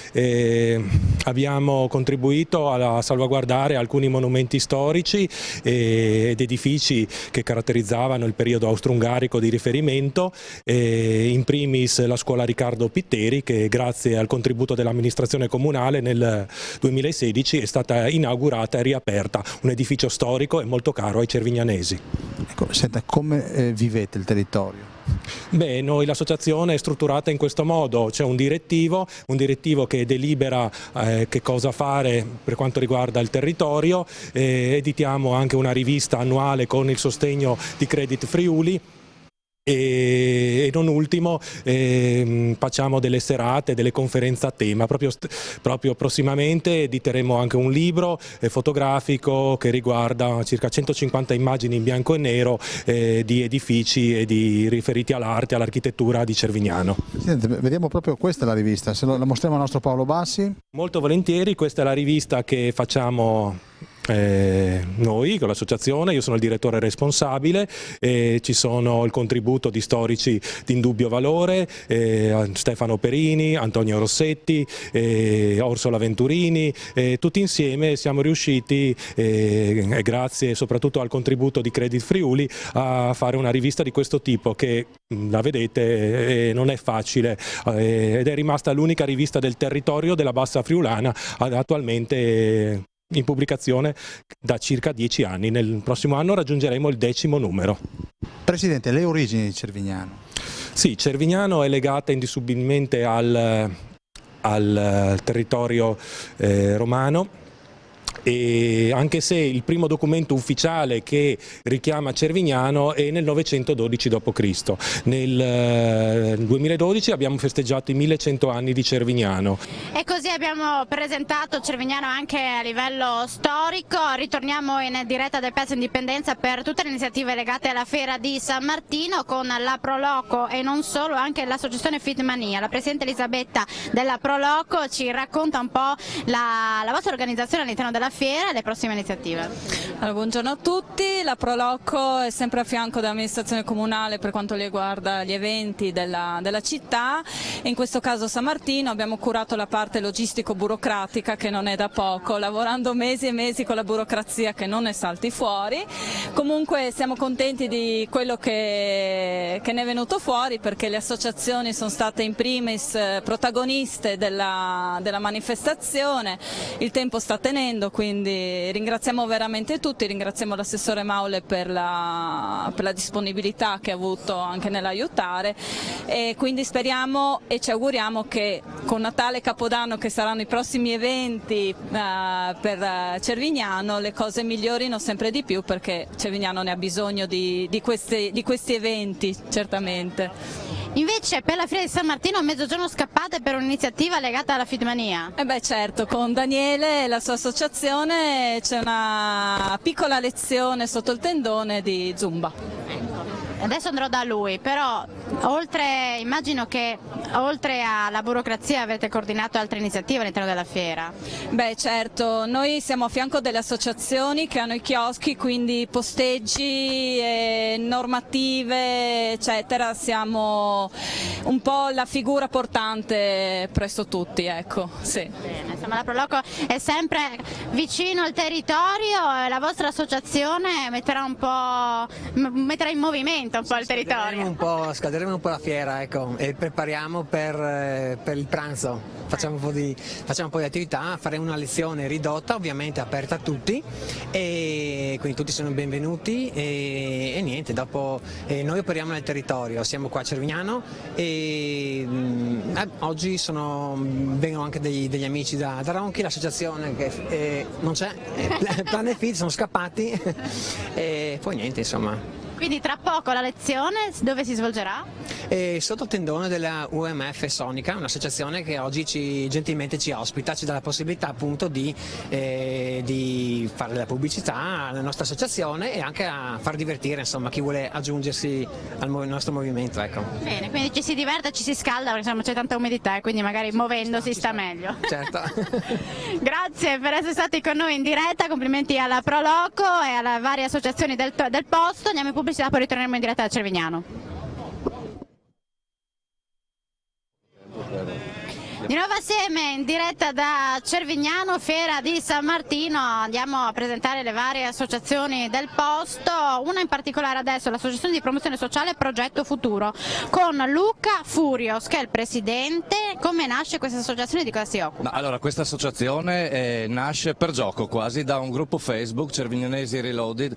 abbiamo contribuito a salvaguardare alcuni monumenti storici ed edifici che caratterizzavano il periodo austro-ungarico di riferimento, in primis la scuola Riccardo Pitteri, che grazie al contributo dell'amministrazione comunale nel 2016 è stata inaugurata e riaperta, un edificio storico e molto caro ai cervignanesi. Ecco, senta, come vivete il territorio? Beh, noi l'associazione è strutturata in questo modo, c'è un direttivo che delibera che cosa fare per quanto riguarda il territorio, editiamo anche una rivista annuale con il sostegno di Credit Friuli. E non ultimo facciamo delle serate, delle conferenze a tema. Proprio prossimamente editeremo anche un libro fotografico che riguarda circa 150 immagini in bianco e nero di edifici e riferiti all'arte e all'architettura di Cervignano. Presidente, vediamo proprio questa la rivista, se la mostriamo al nostro Paolo Bassi. Molto volentieri, questa è la rivista che facciamo noi con l'associazione, io sono il direttore responsabile, ci sono il contributo di storici di indubbio valore, Stefano Perini, Antonio Rossetti, Orsola Venturini, tutti insieme siamo riusciti, grazie soprattutto al contributo di Credit Friuli, a fare una rivista di questo tipo che, la vedete, non è facile ed è rimasta l'unica rivista del territorio della Bassa Friulana attualmente in pubblicazione da circa 10 anni. Nel prossimo anno raggiungeremo il 10° numero. Presidente, le origini di Cervignano? Sì, Cervignano è legata indissolubilmente al territorio romano. E anche se il primo documento ufficiale che richiama Cervignano è nel 912 d.C. Nel 2012 abbiamo festeggiato i 1100 anni di Cervignano. E così abbiamo presentato Cervignano anche a livello storico. Ritorniamo in diretta da Piazza Indipendenza per tutte le iniziative legate alla fiera di San Martino con la Proloco e non solo, anche l'associazione Fitmania. La presidente Elisabetta della Proloco ci racconta un po' la vostra organizzazione all'interno della fiera e le prossime iniziative. Allora, buongiorno a tutti, la Proloco è sempre a fianco dell'amministrazione comunale per quanto riguarda gli eventi della città, e in questo caso San Martino abbiamo curato la parte logistico-burocratica, che non è da poco, lavorando mesi e mesi con la burocrazia che non ne salti fuori. Comunque siamo contenti di quello che ne è venuto fuori, perché le associazioni sono state in primis protagoniste della manifestazione, il tempo sta tenendo, quindi ringraziamo veramente tutti, ringraziamo l'assessore Maule per la disponibilità che ha avuto anche nell'aiutare, e quindi speriamo e ci auguriamo che con Natale e Capodanno, che saranno i prossimi eventi per Cervignano, le cose migliorino sempre di più, perché Cervignano ne ha bisogno di questi eventi, certamente. Invece per la fiera di San Martino a mezzogiorno scappate per un'iniziativa legata alla Fitmania? Beh, certo, con Daniele e la sua associazione c'è una piccola lezione sotto il tendone di Zumba. Adesso andrò da lui, però immagino che oltre alla burocrazia avete coordinato altre iniziative all'interno della fiera. Beh, certo, noi siamo a fianco delle associazioni che hanno i chioschi, quindi posteggi, normative, eccetera, siamo un po' la figura portante presso tutti, ecco. Sì. Bene, insomma la Proloco è sempre vicino al territorio e la vostra associazione metterà in movimento un po' il territorio. Scalderemo vedremo un po' la fiera, ecco, e prepariamo per il pranzo, facciamo un po' di attività, faremo una lezione ridotta, ovviamente aperta a tutti, e quindi tutti sono benvenuti e niente, dopo noi operiamo nel territorio, siamo qua a Cervignano e oggi vengono anche degli amici da Ronchi, l'associazione che non c'è, Planet Fit, sono scappati e poi niente, insomma. Quindi tra poco la lezione dove si svolgerà? Sotto il tendone della UMF Sonica, un'associazione che oggi gentilmente ci ospita, ci dà la possibilità appunto di fare della pubblicità alla nostra associazione e anche a far divertire, insomma, chi vuole aggiungersi al nostro movimento, ecco. Bene, quindi ci si diverte, ci si scalda, perché insomma c'è tanta umidità e quindi magari muovendosi sta meglio. Certo. Grazie per essere stati con noi in diretta, complimenti alla Proloco e alle varie associazioni del posto. Andiamo in pubblicità, poi ritorneremo in diretta da Cervignano. Di nuovo assieme in diretta da Cervignano, Fiera di San Martino, andiamo a presentare le varie associazioni del posto, una in particolare adesso, l'associazione di promozione sociale Progetto Futuro, con Luca Furios che è il presidente. Come nasce questa associazione e di cosa si occupa? Allora, questa associazione nasce per gioco quasi da un gruppo Facebook, Cervignanesi Reloaded,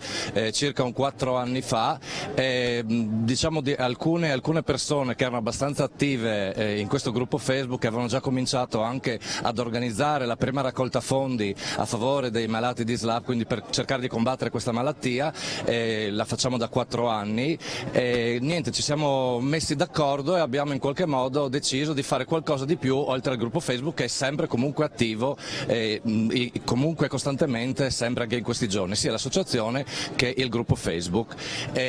circa 4 anni fa, diciamo di alcune persone che erano abbastanza attive in questo gruppo Facebook, che avevano già cominciato anche ad organizzare la prima raccolta fondi a favore dei malati di SLA, quindi per cercare di combattere questa malattia, la facciamo da 4 anni e niente, ci siamo messi d'accordo e abbiamo in qualche modo deciso di fare qualcosa di più oltre al gruppo Facebook, che è sempre comunque attivo comunque costantemente, sempre anche in questi giorni, sia l'associazione che il gruppo Facebook.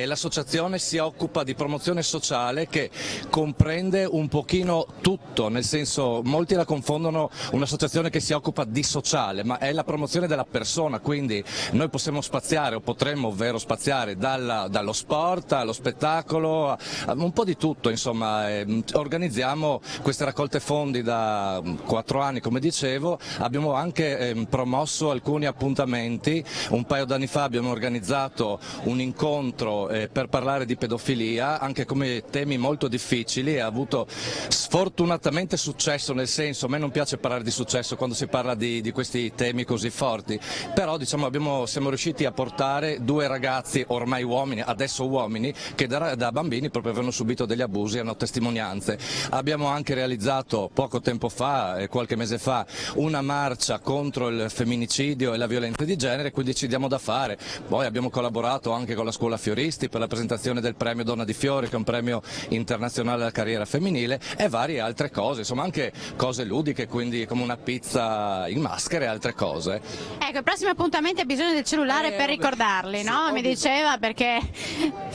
L'associazione si occupa di promozione sociale che comprende un pochino tutto, nel senso, molti la confondono un'associazione che si occupa di sociale, ma è la promozione della persona, quindi noi possiamo spaziare o potremmo ovvero spaziare dallo sport allo spettacolo, un po' di tutto, insomma. Organizziamo queste raccolte fondi da 4 anni, come dicevo, abbiamo anche promosso alcuni appuntamenti. Un paio d'anni fa abbiamo organizzato un incontro per parlare di pedofilia, anche come temi molto difficili, e ha avuto sfortunatamente successo, nel senso, a me non piace parlare di successo quando si parla di questi temi così forti, però diciamo siamo riusciti a portare 2 ragazzi, ormai uomini, adesso uomini, che da bambini proprio avevano subito degli abusi e hanno testimonianze. Abbiamo anche realizzato poco tempo fa, qualche mese fa, una marcia contro il femminicidio e la violenza di genere, quindi ci diamo da fare. Poi abbiamo collaborato anche con la Scuola Fioristi per la presentazione del premio Donna di Fiori, che è un premio internazionale della carriera femminile, e varie altre cose, insomma anche cose ludiche, quindi come una pizza in maschera e altre cose. Ecco, i prossimi appuntamenti ha bisogno del cellulare per ricordarli, no? Mi diceva, perché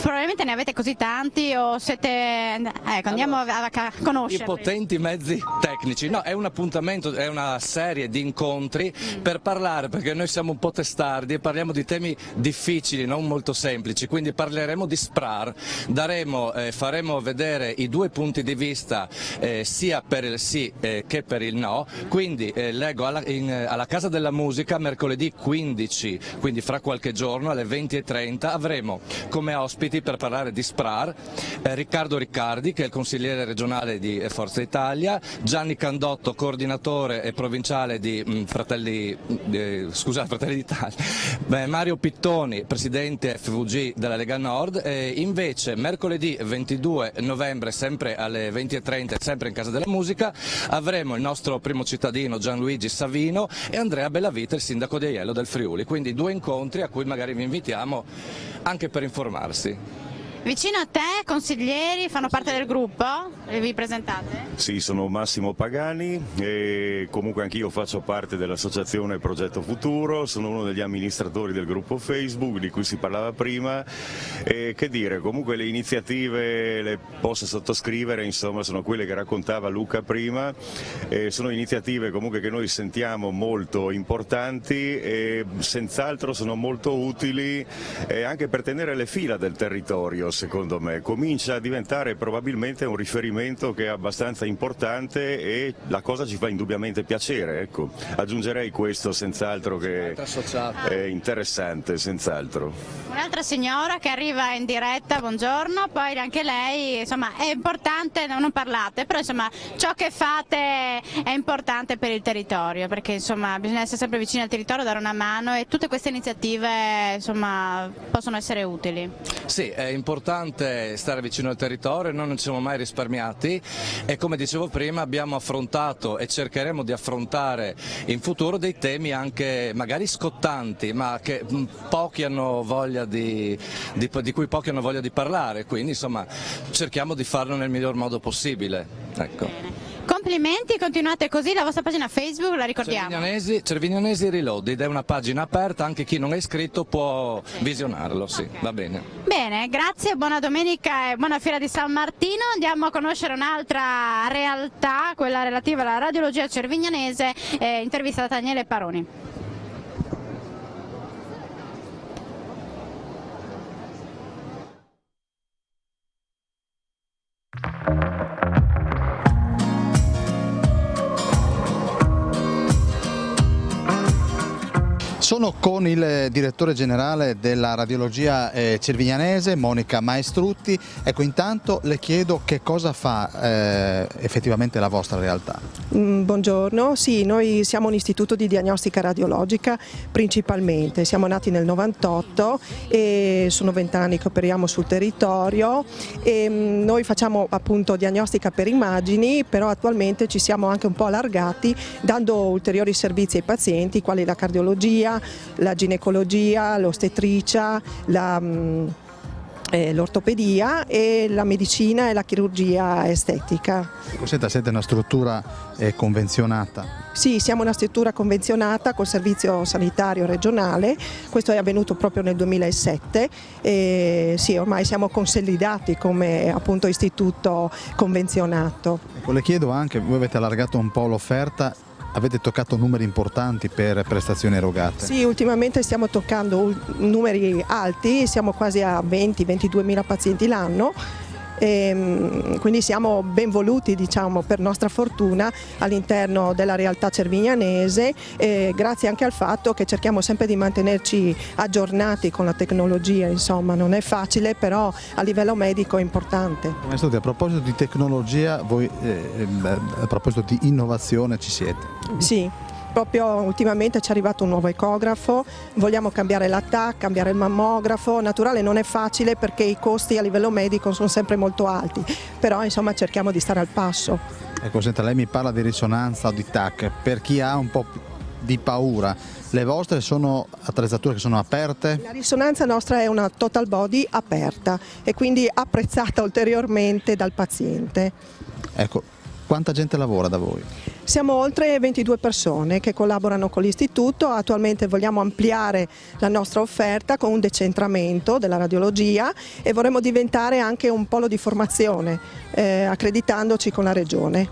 probabilmente ne avete così tanti o siete... Ecco, andiamo a conoscerli. I potenti mezzi tecnici, no, è un appuntamento, è una serie di incontri per parlare, perché noi siamo un po' testardi e parliamo di temi difficili, non molto semplici, quindi parleremo di SPRAR, faremo vedere i 2 punti di vista sia per il sì che per il no, quindi leggo alla Casa della Musica mercoledì 15, quindi fra qualche giorno alle 20:30 avremo come ospiti per parlare di SPRAR Riccardo Riccardi, che è il consigliere regionale di Forza Italia, Gianni Candotto, coordinatore provinciale di Fratelli d'Italia, Mario Pittoni, presidente FVG della Lega Nord. Invece mercoledì 22 novembre, sempre alle 20:30, sempre in Casa della Musica, avremo il nostro primo cittadino Gianluigi Savino e Andrea Bellavita, il sindaco di Aiello del Friuli, quindi 2 incontri a cui magari vi invitiamo anche per informarsi. Vicino a te, consiglieri, fanno parte del gruppo? E vi presentate? Sì, sono Massimo Pagani e comunque anch'io faccio parte dell'associazione Progetto Futuro, sono uno degli amministratori del gruppo Facebook di cui si parlava prima, e che dire, comunque le iniziative le posso sottoscrivere, insomma sono quelle che raccontava Luca prima, sono iniziative comunque che noi sentiamo molto importanti e senz'altro sono molto utili anche per tenere le fila del territorio. serio secondo me, comincia a diventare probabilmente un riferimento che è abbastanza importante e la cosa ci fa indubbiamente piacere, ecco. Aggiungerei questo senz'altro che è interessante, senz'altro. Un'altra signora che arriva in diretta, buongiorno, poi anche lei, insomma è importante, non parlate, però insomma ciò che fate è importante per il territorio, perché insomma bisogna essere sempre vicini al territorio, dare una mano e tutte queste iniziative insomma possono essere utili. Sì, è importante stare vicino al territorio, noi non ci siamo mai risparmiati e come dicevo prima abbiamo affrontato e cercheremo di affrontare in futuro dei temi anche magari scottanti ma che pochi hanno voglia di cui pochi hanno voglia di parlare, quindi insomma cerchiamo di farlo nel miglior modo possibile. Ecco. Complimenti, continuate così, la vostra pagina Facebook la ricordiamo. Cervignanesi Reloaded è una pagina aperta, anche chi non è iscritto può visionarlo, sì, va bene. Bene, grazie, buona domenica e buona fiera di San Martino. Andiamo a conoscere un'altra realtà, quella relativa alla radiologia cervignanese, intervista da Daniele Paroni. Sono con il direttore generale della radiologia cervignanese, Monica Maestrutti. Ecco, intanto le chiedo che cosa fa effettivamente la vostra realtà. Buongiorno, sì, noi siamo un istituto di diagnostica radiologica principalmente, siamo nati nel 98 e sono 20 anni che operiamo sul territorio e noi facciamo appunto diagnostica per immagini, però attualmente ci siamo anche un po' allargati dando ulteriori servizi ai pazienti quali la cardiologia, la ginecologia, l'ostetricia, l'ortopedia e la medicina e la chirurgia estetica. Siete una struttura convenzionata? Sì, siamo una struttura convenzionata col servizio sanitario regionale, questo è avvenuto proprio nel 2007 e sì, ormai siamo consolidati come appunto istituto convenzionato. Ecco, le chiedo anche, voi avete allargato un po' l'offerta. Avete toccato numeri importanti per prestazioni erogate? Sì, ultimamente stiamo toccando numeri alti, siamo quasi a 20-22 mila pazienti l'anno, quindi siamo ben voluti, diciamo, per nostra fortuna all'interno della realtà cervignanese, grazie anche al fatto che cerchiamo sempre di mantenerci aggiornati con la tecnologia, insomma non è facile, però a livello medico è importante. A proposito di tecnologia, voi a proposito di innovazione ci siete? Sì. Proprio ultimamente ci è arrivato un nuovo ecografo, vogliamo cambiare la TAC, cambiare il mammografo, naturale non è facile perché i costi a livello medico sono sempre molto alti, però insomma cerchiamo di stare al passo. Ecco, senta, lei mi parla di risonanza o di TAC, per chi ha un po' di paura, le vostre sono attrezzature che sono aperte? La risonanza nostra è una total body aperta e quindi apprezzata ulteriormente dal paziente. Ecco, quanta gente lavora da voi? Siamo oltre 22 persone che collaborano con l'istituto, attualmente vogliamo ampliare la nostra offerta con un decentramento della radiologia e vorremmo diventare anche un polo di formazione, accreditandoci con la regione.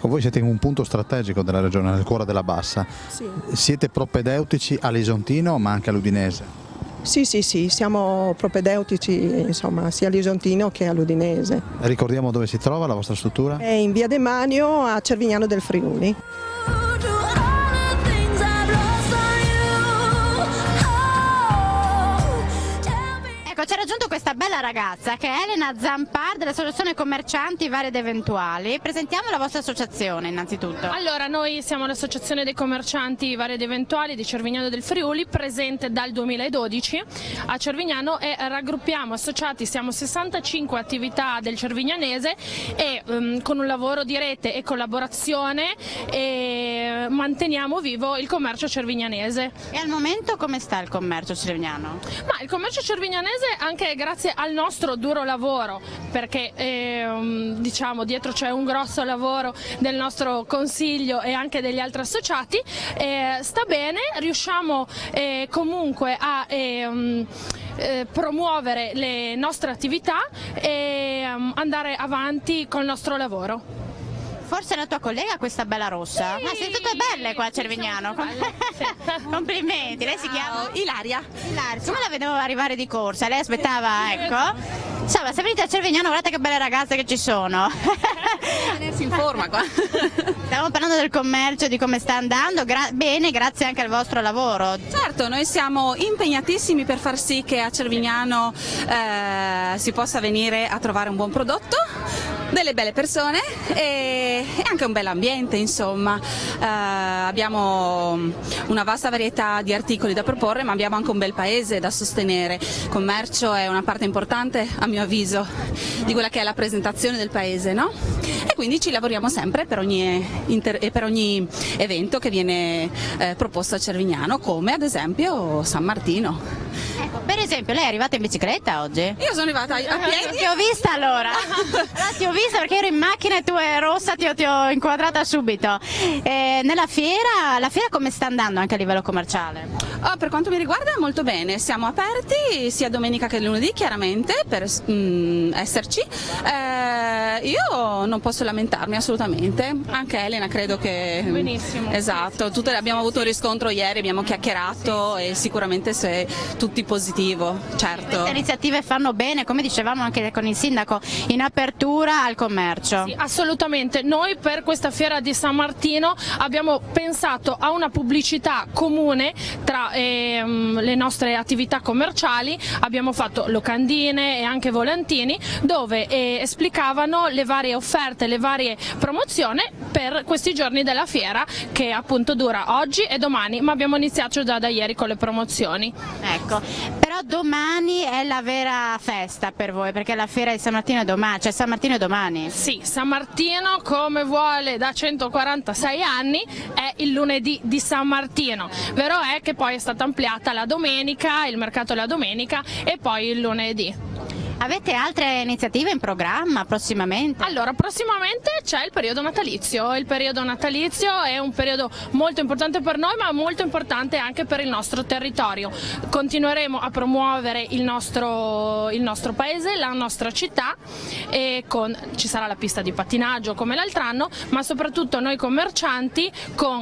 Voi siete in un punto strategico della regione, nel cuore della Bassa. Sì. Siete propedeutici all'Isontino ma anche all'Udinese? Sì, siamo propedeutici insomma, sia all'Isontino che all'Udinese. Ricordiamo dove si trova la vostra struttura? È in via Demanio a Cervignano del Friuli. Ecco, ci ha raggiunto questa bella ragazza che è Elena Zampar dell'Associazione Commercianti Vari ed Eventuali. Presentiamo la vostra associazione innanzitutto. Allora, noi siamo l'Associazione dei Commercianti Vari ed Eventuali di Cervignano del Friuli, presente dal 2012 a Cervignano e raggruppiamo associati, siamo 65 attività del cervignanese e con un lavoro di rete e collaborazione manteniamo vivo il commercio cervignanese. E al momento come sta il commercio cervignano? Ma il commercio cervignanese anche grazie al nostro duro lavoro, perché diciamo dietro c'è un grosso lavoro del nostro consiglio e anche degli altri associati, sta bene, riusciamo comunque a promuovere le nostre attività e andare avanti col nostro lavoro. Forse la tua collega questa bella rossa? Sì. Ma siete tutte belle qua a Cervignano. Complimenti, lei si chiama? Ilaria. Ilaria. Come la vedevo arrivare di corsa? Lei aspettava, ecco. Insomma, se venite a Cervignano guardate che belle ragazze che ci sono. Tenersi in forma qua. Stiamo parlando del commercio, di come sta andando, bene, grazie anche al vostro lavoro. Certo, noi siamo impegnatissimi per far sì che a Cervignano si possa venire a trovare un buon prodotto, delle belle persone e anche un bel ambiente, insomma. Abbiamo una vasta varietà di articoli da proporre, ma abbiamo anche un bel paese da sostenere. Il commercio è una parte importante, a mio avviso, di quella che è la presentazione del paese, no? E quindi ci lavoriamo sempre per ogni evento che viene proposto a Cervignano, come ad esempio San Martino. Ecco, per esempio, lei è arrivata in bicicletta oggi? Io sono arrivata a piedi. Ti ho vista allora. Ti ho vista perché ero in macchina e tu eri rossa, ti ho inquadrata subito. Nella fiera, la fiera come sta andando anche a livello commerciale? Per quanto mi riguarda molto bene, siamo aperti sia domenica che lunedì chiaramente per esserci. Io non posso lamentarmi assolutamente, anche Elena credo che... Benissimo. Esatto, abbiamo avuto un riscontro ieri, abbiamo chiacchierato e sicuramente se tutti positivo, certo. Queste iniziative fanno bene, come dicevamo anche con il sindaco, in apertura al commercio. Sì, assolutamente, noi per questa fiera di San Martino abbiamo pensato a una pubblicità comune tra le nostre attività commerciali, abbiamo fatto locandine e anche volantini dove esplicavano le varie offerte, le varie promozioni per questi giorni della fiera che appunto dura oggi e domani, ma abbiamo iniziato già da ieri con le promozioni. Ecco, però domani è la vera festa per voi, perché la fiera di San Martino è domani, cioè San Martino è domani. Sì, San Martino come vuole da 146 anni è il lunedì di San Martino, vero è che poi è stata ampliata la domenica, il mercato la domenica e poi il lunedì. Avete altre iniziative in programma prossimamente? Allora, prossimamente c'è il periodo natalizio. Il periodo natalizio è un periodo molto importante per noi, ma molto importante anche per il nostro territorio. Continueremo a promuovere il nostro paese, la nostra città, e ci sarà la pista di pattinaggio come l'altro anno, ma soprattutto noi commercianti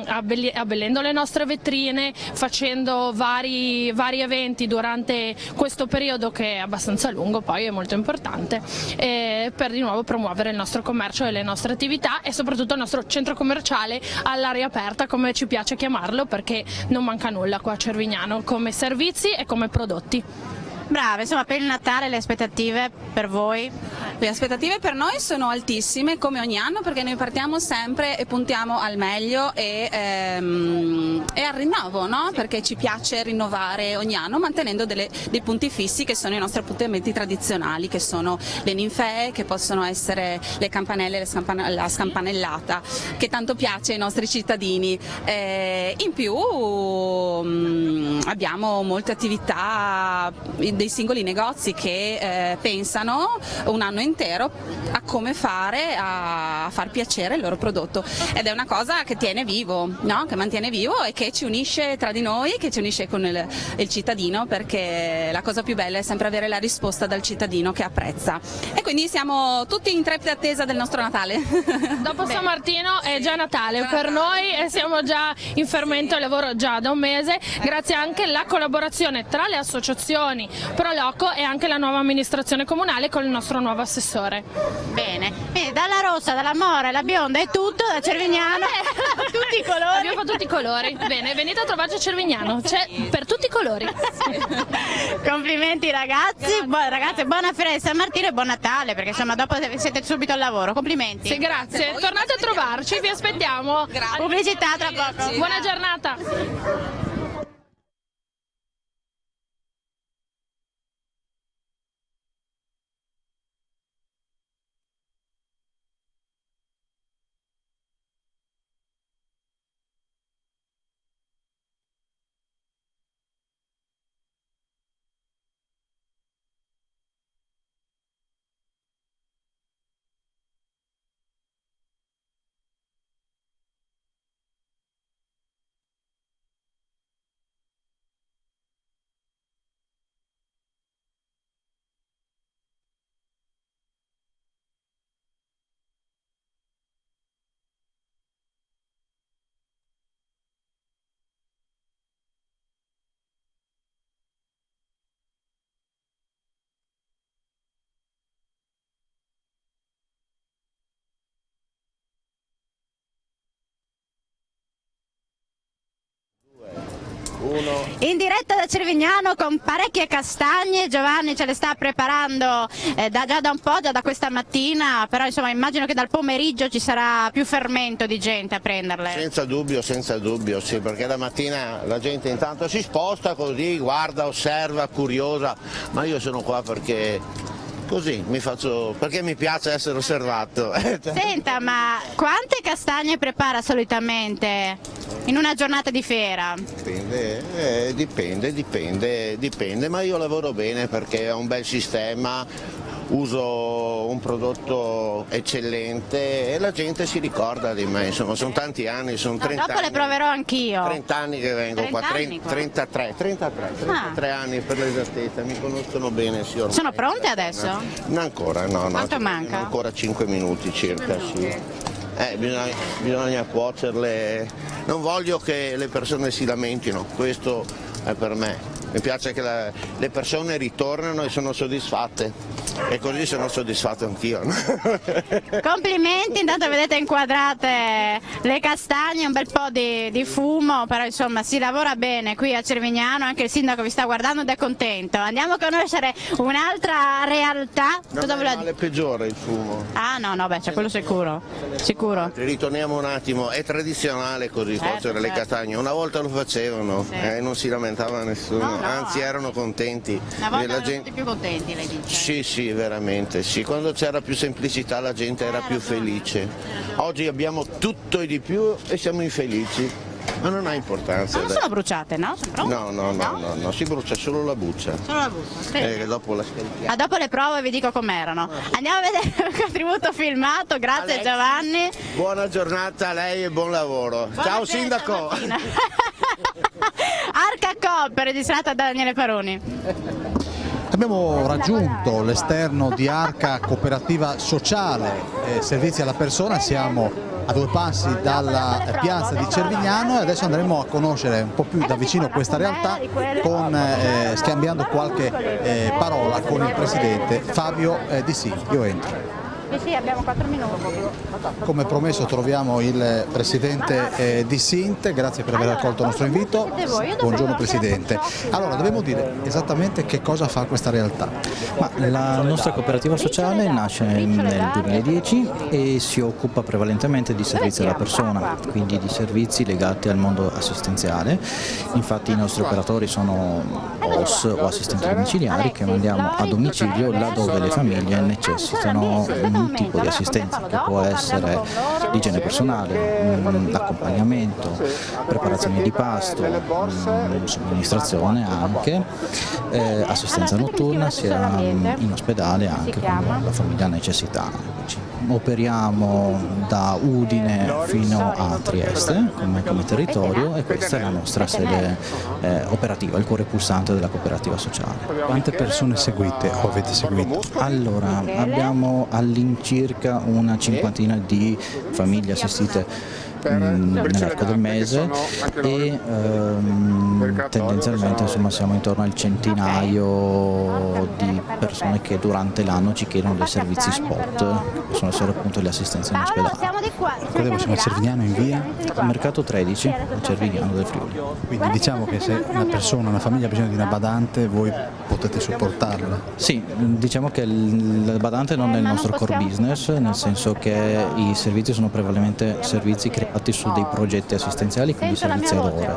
abbellendo le nostre vetrine, facendo vari eventi durante questo periodo che è abbastanza lungo, poi è molto importante, per di nuovo promuovere il nostro commercio e le nostre attività e soprattutto il nostro centro commerciale all'aria aperta, come ci piace chiamarlo, perché non manca nulla qua a Cervignano come servizi e come prodotti. Brave, insomma, per il Natale le aspettative per voi? Le aspettative per noi sono altissime come ogni anno, perché noi partiamo sempre e puntiamo al meglio e al rinnovo, no? Perché ci piace rinnovare ogni anno mantenendo dei punti fissi che sono i nostri appuntamenti tradizionali, che sono le ninfee, che possono essere le campanelle, la scampanellata, che tanto piace ai nostri cittadini. In più abbiamo molte attività dei singoli negozi che pensano un anno intero a come fare a far piacere il loro prodotto, ed è una cosa che tiene vivo, no? Che mantiene vivo e che ci unisce tra di noi, che ci unisce con il cittadino, perché la cosa più bella è sempre avere la risposta dal cittadino che apprezza, e quindi siamo tutti in trepida attesa del nostro Natale. Dopo San Martino è già Natale per noi e siamo già in fermento e lavoro già da un mese, grazie anche alla collaborazione tra le associazioni Pro Loco e anche la nuova amministrazione comunale con il nostro nuovo assessore. Bene, dalla rossa, dalla mora, la bionda e tutto, da Cervignano, tutti i colori. Abbiamo fatto tutti i colori. Bene, venite a trovarci a Cervignano, c'è per tutti i colori. Complimenti ragazzi, ragazze, buona fiera di San Martino e buon Natale, perché insomma dopo siete subito al lavoro, complimenti. Sì, grazie, tornate a trovarci, vi aspettiamo. Pubblicità tra poco. Buona giornata. In diretta da Cervignano con parecchie castagne, Giovanni ce le sta preparando già da un po', già da questa mattina, però insomma immagino che dal pomeriggio ci sarà più fermento di gente a prenderle. Senza dubbio, sì, perché la mattina la gente intanto si sposta così, guarda, osserva, curiosa, ma io sono qua perché così perché mi piace essere osservato. Senta, ma quante castagne prepara solitamente in una giornata di fiera? Dipende, ma io lavoro bene perché ho un bel sistema, uso un prodotto eccellente e la gente si ricorda di me, insomma sono tanti anni, sono 30 dopo anni. le proverò anch'io. 30 anni che vengo 30 qua, anni qua. 33 anni per l'esattezà, mi conoscono bene, sì, ormai. Sono pronte adesso? Ancora, no. Quanto manca? Ancora 5 minuti circa, sì. Bisogna cuocerle, non voglio che le persone si lamentino, questo è per me. Mi piace che le persone ritornano e sono soddisfatte e così sono soddisfatto anch'io. Complimenti, intanto vedete inquadrate le castagne, un bel po' di fumo, però insomma si lavora bene qui a Cervignano, anche il sindaco vi sta guardando ed è contento. Andiamo a conoscere un'altra realtà. Non è male, peggiore il fumo. Ah no, beh, c'è quello sicuro. Ritorniamo un attimo, è tradizionale così cuocere le castagne, una volta lo facevano e non si lamentava nessuno. Anzi erano contenti. Una volta la erano gente... tutti più contenti, lei dice? Sì, veramente sì. Quando c'era più semplicità la gente era più felice. Oggi abbiamo tutto e di più e siamo infelici. Ma non ha importanza. Ma non sono bruciate, no? No, si brucia solo la buccia. Solo la buccia. Dopo la scarichiamo. Dopo le prove vi dico com'erano. Andiamo a vedere il contributo filmato, grazie Giovanni. Buona giornata a lei e buon lavoro. Ciao sindaco! Arca Coop, registrata da Daniele Paroni. Abbiamo raggiunto l'esterno di Arca Cooperativa Sociale, servizi alla persona, siamo a 2 passi dalla piazza di Cervignano e adesso andremo a conoscere un po' più da vicino questa realtà scambiando qualche parola con il presidente Fabio Di Sì. Io entro. Sì, abbiamo 4 minuti. Come promesso troviamo il presidente Di Sint, grazie per aver accolto il nostro invito. Buongiorno presidente. Allora, dobbiamo dire esattamente che cosa fa questa realtà. La nostra cooperativa sociale nasce nel 2010 e si occupa prevalentemente di servizi alla persona, quindi di servizi legati al mondo assistenziale. Infatti i nostri operatori sono OS o assistenti domiciliari che mandiamo a domicilio laddove le famiglie necessitano un tipo di assistenza che può essere l'igiene personale, l'accompagnamento, preparazione di pasto, somministrazione anche, assistenza notturna sia in ospedale anche quando la famiglia ha necessità. Operiamo da Udine fino a Trieste come territorio e questa è la nostra sede operativa, il cuore pulsante della cooperativa sociale. Quante persone seguite o avete seguito? Allora, abbiamo all'incirca una cinquantina di famiglie assistite nell'arco del mese e tendenzialmente insomma, siamo intorno al centinaio di persone che durante l'anno ci chiedono dei servizi spot, che sono solo appunto le assistenze in ospedale. Siamo a Cervignano in via? Mercato 13 a Cervignano del Friuli. Quindi diciamo che se una famiglia ha bisogno di una badante voi potete supportarla? Sì, diciamo che il badante non è il nostro core business, nel senso che i servizi sono prevalentemente servizi creati su dei progetti assistenziali, quindi servizi ad ore.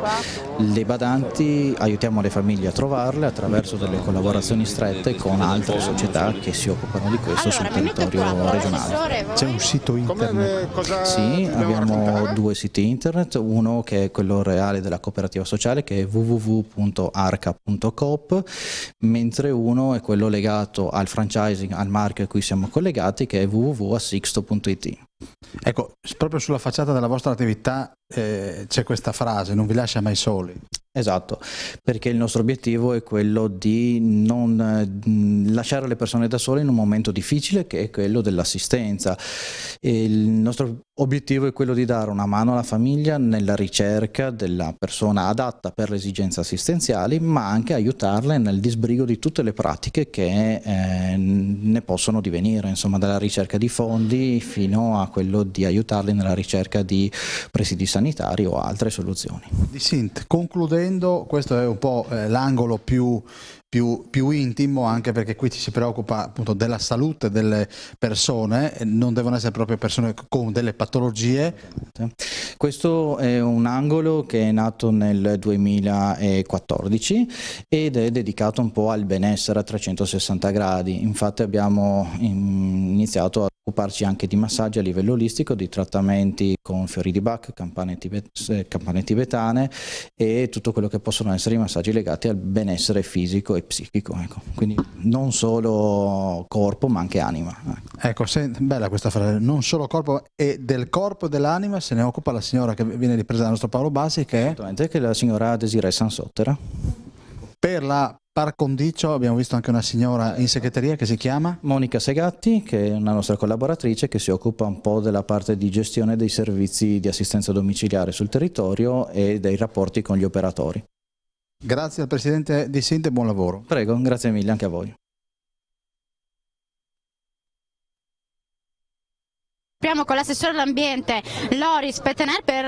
Le badanti aiutiamo le famiglie a trovarle attraverso delle collaborazioni strette con altre società che si occupano di questo sul territorio regionale. C'è un sito internet? Sì, abbiamo 2 siti internet, uno che è quello reale della cooperativa sociale che è www.arca.coop, mentre uno è quello legato al franchising, al marchio a cui siamo collegati che è www.assixto.it. Ecco, proprio sulla facciata della vostra attività c'è questa frase, non vi lascia mai soli. Esatto, perché il nostro obiettivo è quello di non lasciare le persone da sole in un momento difficile che è quello dell'assistenza. Il nostro L'obiettivo è quello di dare una mano alla famiglia nella ricerca della persona adatta per le esigenze assistenziali, ma anche aiutarle nel disbrigo di tutte le pratiche che ne possono divenire, insomma, dalla ricerca di fondi fino a quello di aiutarli nella ricerca di presidi sanitari o altre soluzioni. Di Sint, concludendo, questo è un po' l'angolo più intimo, anche perché qui ci si preoccupa appunto della salute delle persone, non devono essere proprio persone con delle patologie. Questo è un angolo che è nato nel 2014 ed è dedicato un po' al benessere a 360 gradi. Infatti abbiamo iniziato a occuparci anche di massaggi a livello olistico, di trattamenti con fiori di Bach, campane tibetane e tutto quello che possono essere i massaggi legati al benessere fisico e psichico, ecco. Quindi non solo corpo ma anche anima. Ecco, bella questa frase, non solo corpo, e del corpo e dell'anima se ne occupa la signora che viene ripresa dal nostro Paolo Bassi, che è la signora Desiree Sansottera. Per la par condicio abbiamo visto anche una signora in segreteria che si chiama Monica Segatti, che è una nostra collaboratrice che si occupa un po' della parte di gestione dei servizi di assistenza domiciliare sul territorio e dei rapporti con gli operatori. Grazie al Presidente di Sint e buon lavoro. Prego, grazie mille anche a voi. Apriamo con l'assessore all'ambiente Loris Petener per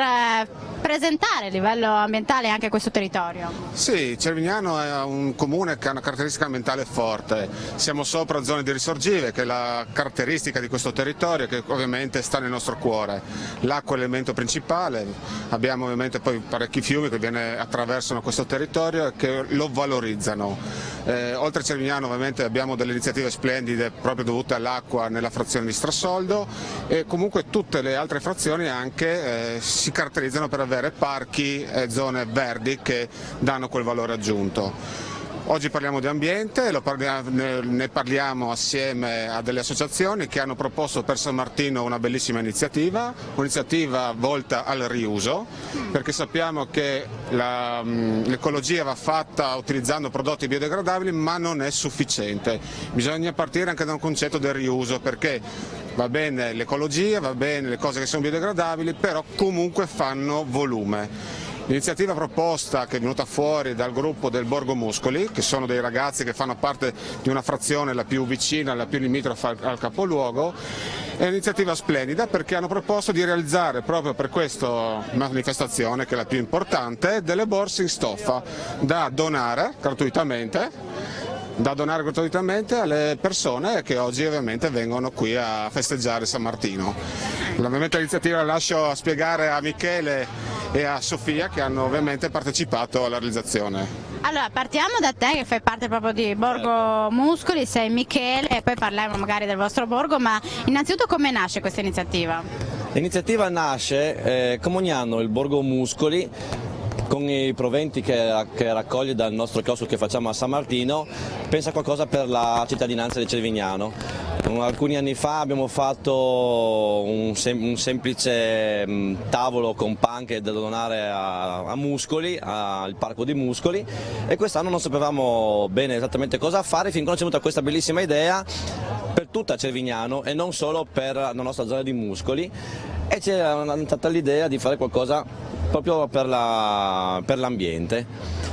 presentare a livello ambientale anche questo territorio. Sì, Cervignano è un comune che ha una caratteristica ambientale forte, siamo sopra zone di risorgive, che è la caratteristica di questo territorio che ovviamente sta nel nostro cuore. L'acqua è l'elemento principale, abbiamo ovviamente poi parecchi fiumi che attraversano questo territorio e che lo valorizzano. Oltre a Cervignano ovviamente abbiamo delle iniziative splendide proprio dovute all'acqua nella frazione di Strassoldo e comunque tutte le altre frazioni anche si caratterizzano per avere parchi e zone verdi che danno quel valore aggiunto. Oggi parliamo di ambiente, ne parliamo assieme a delle associazioni che hanno proposto per San Martino una bellissima iniziativa, un'iniziativa volta al riuso, perché sappiamo che l'ecologia va fatta utilizzando prodotti biodegradabili, ma non è sufficiente. Bisogna partire anche da un concetto del riuso, perché va bene l'ecologia, va bene le cose che sono biodegradabili, però comunque fanno volume. L'iniziativa proposta che è venuta fuori dal gruppo del Borgo Muscoli, che sono dei ragazzi che fanno parte di una frazione la più vicina, la più limitrofa al capoluogo, è un'iniziativa splendida perché hanno proposto di realizzare proprio per questa manifestazione, che è la più importante, delle borse in stoffa da donare gratuitamente alle persone che oggi ovviamente vengono qui a festeggiare San Martino. Ovviamente l'iniziativa la lascio a spiegare a Michele e a Sofia che hanno ovviamente partecipato alla realizzazione. Allora partiamo da te che fai parte proprio di Borgo Muscoli, sei Michele e poi parliamo magari del vostro borgo, ma innanzitutto come nasce questa iniziativa? L'iniziativa nasce come ogni anno il Borgo Muscoli con i proventi che raccoglie dal nostro chiosco che facciamo a San Martino, pensa a qualcosa per la cittadinanza di Cervignano. Alcuni anni fa abbiamo fatto un semplice tavolo con panche da donare a Muscoli, al parco di Muscoli, e quest'anno non sapevamo bene esattamente cosa fare finché non c'è venuta questa bellissima idea per tutta Cervignano e non solo per la nostra zona di Muscoli, e c'è stata l'idea di fare qualcosa proprio per l'ambiente.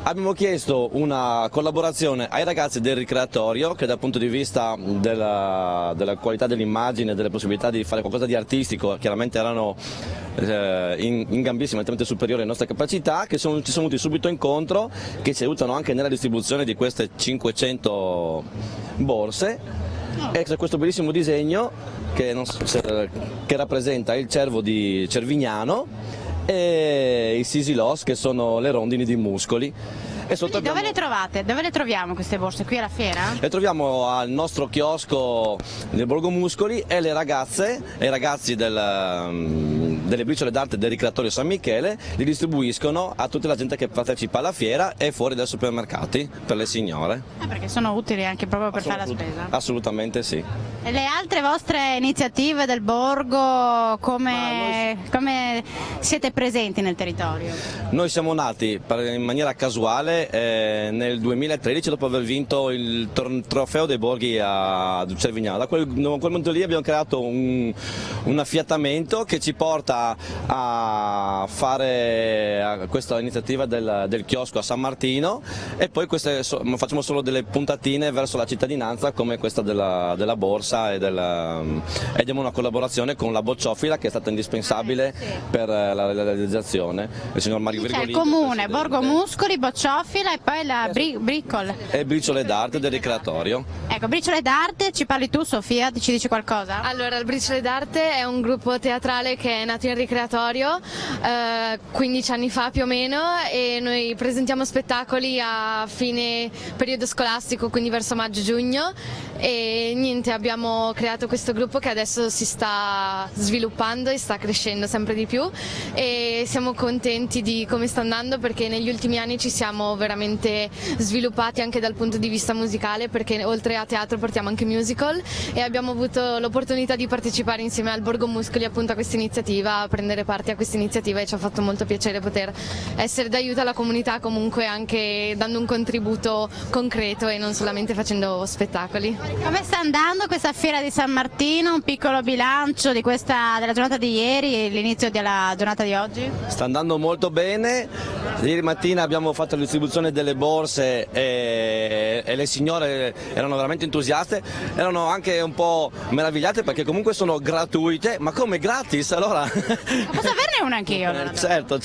Abbiamo chiesto una collaborazione ai ragazzi del ricreatorio che dal punto di vista della qualità dell'immagine, delle possibilità di fare qualcosa di artistico, chiaramente erano in gambissima, altamente superiori alle nostre capacità, che ci sono venuti subito incontro, che ci aiutano anche nella distribuzione di queste 500 borse. E c'è questo bellissimo disegno che rappresenta il cervo di Cervignano e i Sisilos, che sono le rondini di Muscoli. E Dove le trovate? Dove le troviamo queste borse? Qui alla fiera? Le troviamo al nostro chiosco del Borgo Muscoli e le ragazze e i ragazzi delle briciole d'arte del ricreatorio San Michele li distribuiscono a tutta la gente che partecipa alla fiera e fuori dai supermercati per le signore. Perché sono utili anche proprio per fare la spesa. Assolutamente sì. E le altre vostre iniziative del Borgo come siete presenti nel territorio? Noi siamo nati in maniera casuale nel 2013 dopo aver vinto il trofeo dei borghi a Cervignano. Da quel momento lì abbiamo creato un affiatamento che ci porta a fare questa iniziativa del chiosco a San Martino, e poi facciamo solo delle puntatine verso la cittadinanza come questa della borsa, e diamo una collaborazione con la Bocciofila, che è stata indispensabile per la realizzazione. Il signor Mario Virgolini, il comune, Borgo Muscoli, Bocciofila e poi la Bricol. E Briciole d'arte del ricreatorio. Ecco, Briciole d'arte, ci parli tu Sofia, ci dici qualcosa? Allora, il Briciole d'arte è un gruppo teatrale che è nato in ricreatorio 15 anni fa più o meno, e noi presentiamo spettacoli a fine periodo scolastico, quindi verso maggio-giugno, e niente, abbiamo creato questo gruppo che adesso si sta sviluppando e sta crescendo sempre di più, e siamo contenti di come sta andando, perché negli ultimi anni ci siamo veramente sviluppati anche dal punto di vista musicale, perché oltre a teatro portiamo anche musical, e abbiamo avuto l'opportunità di partecipare insieme al Borgo Muscoli appunto a questa iniziativa, a prendere parte a questa iniziativa, e ci ha fatto molto piacere poter essere d'aiuto alla comunità, comunque anche dando un contributo concreto e non solamente facendo spettacoli. Come sta andando questa fiera di San Martino? Un piccolo bilancio della giornata di ieri e l'inizio della giornata di oggi? Sta andando molto bene. Ieri mattina abbiamo fatto la distribuzione delle borse e le signore erano veramente entusiaste, erano anche un po' meravigliate perché comunque sono gratuite. Ma come gratis? Allora posso averne una anch'io? Allora. Certo.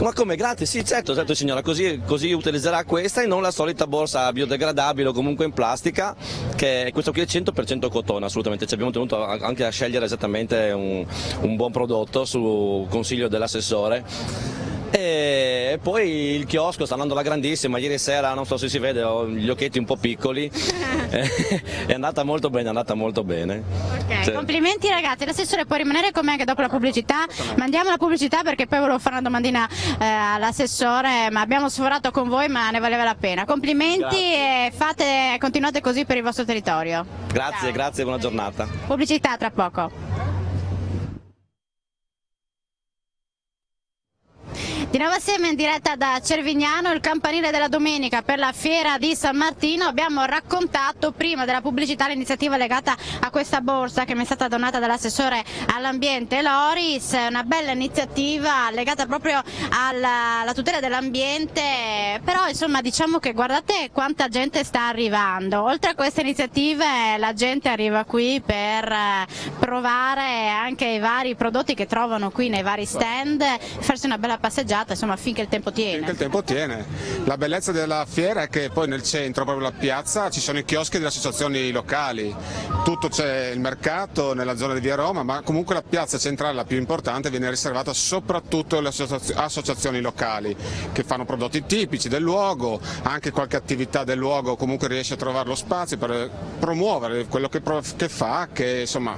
Ma come gratis? Sì, certo signora, così utilizzerà questa e non la solita borsa biodegradabile o comunque in plastica, che questo qui è 100% cotone, assolutamente. Ci abbiamo tenuto anche a scegliere esattamente un buon prodotto su consiglio dell'assessore. E poi il chiosco sta andando alla grandissima, ieri sera non so se si vede, ho gli occhietti un po' piccoli, è andata molto bene. Ok, sì. Complimenti ragazzi, l'assessore può rimanere con me anche dopo la pubblicità, mandiamo la pubblicità perché poi volevo fare una domandina all'assessore, ma abbiamo sforato con voi, ma ne valeva la pena. Complimenti e continuate così per il vostro territorio. Grazie, buona giornata. Pubblicità tra poco. Di nuovo assieme in diretta da Cervignano, il campanile della domenica per la fiera di San Martino. Abbiamo raccontato prima della pubblicità l'iniziativa legata a questa borsa che mi è stata donata dall'assessore all'ambiente Loris, una bella iniziativa legata proprio alla tutela dell'ambiente, però insomma diciamo che guardate quanta gente sta arrivando. Oltre a queste iniziative la gente arriva qui per provare anche i vari prodotti che trovano qui nei vari stand, farsi una bella passeggiata, insomma finché il tempo tiene. Finché il tempo tiene. La bellezza della fiera è che poi nel centro, proprio la piazza, ci sono i chioschi delle associazioni locali, tutto c'è il mercato nella zona di Via Roma, ma comunque la piazza centrale, la più importante, viene riservata soprattutto alle associazioni locali che fanno prodotti tipici del luogo, anche qualche attività del luogo comunque riesce a trovare lo spazio per promuovere quello che fa, che insomma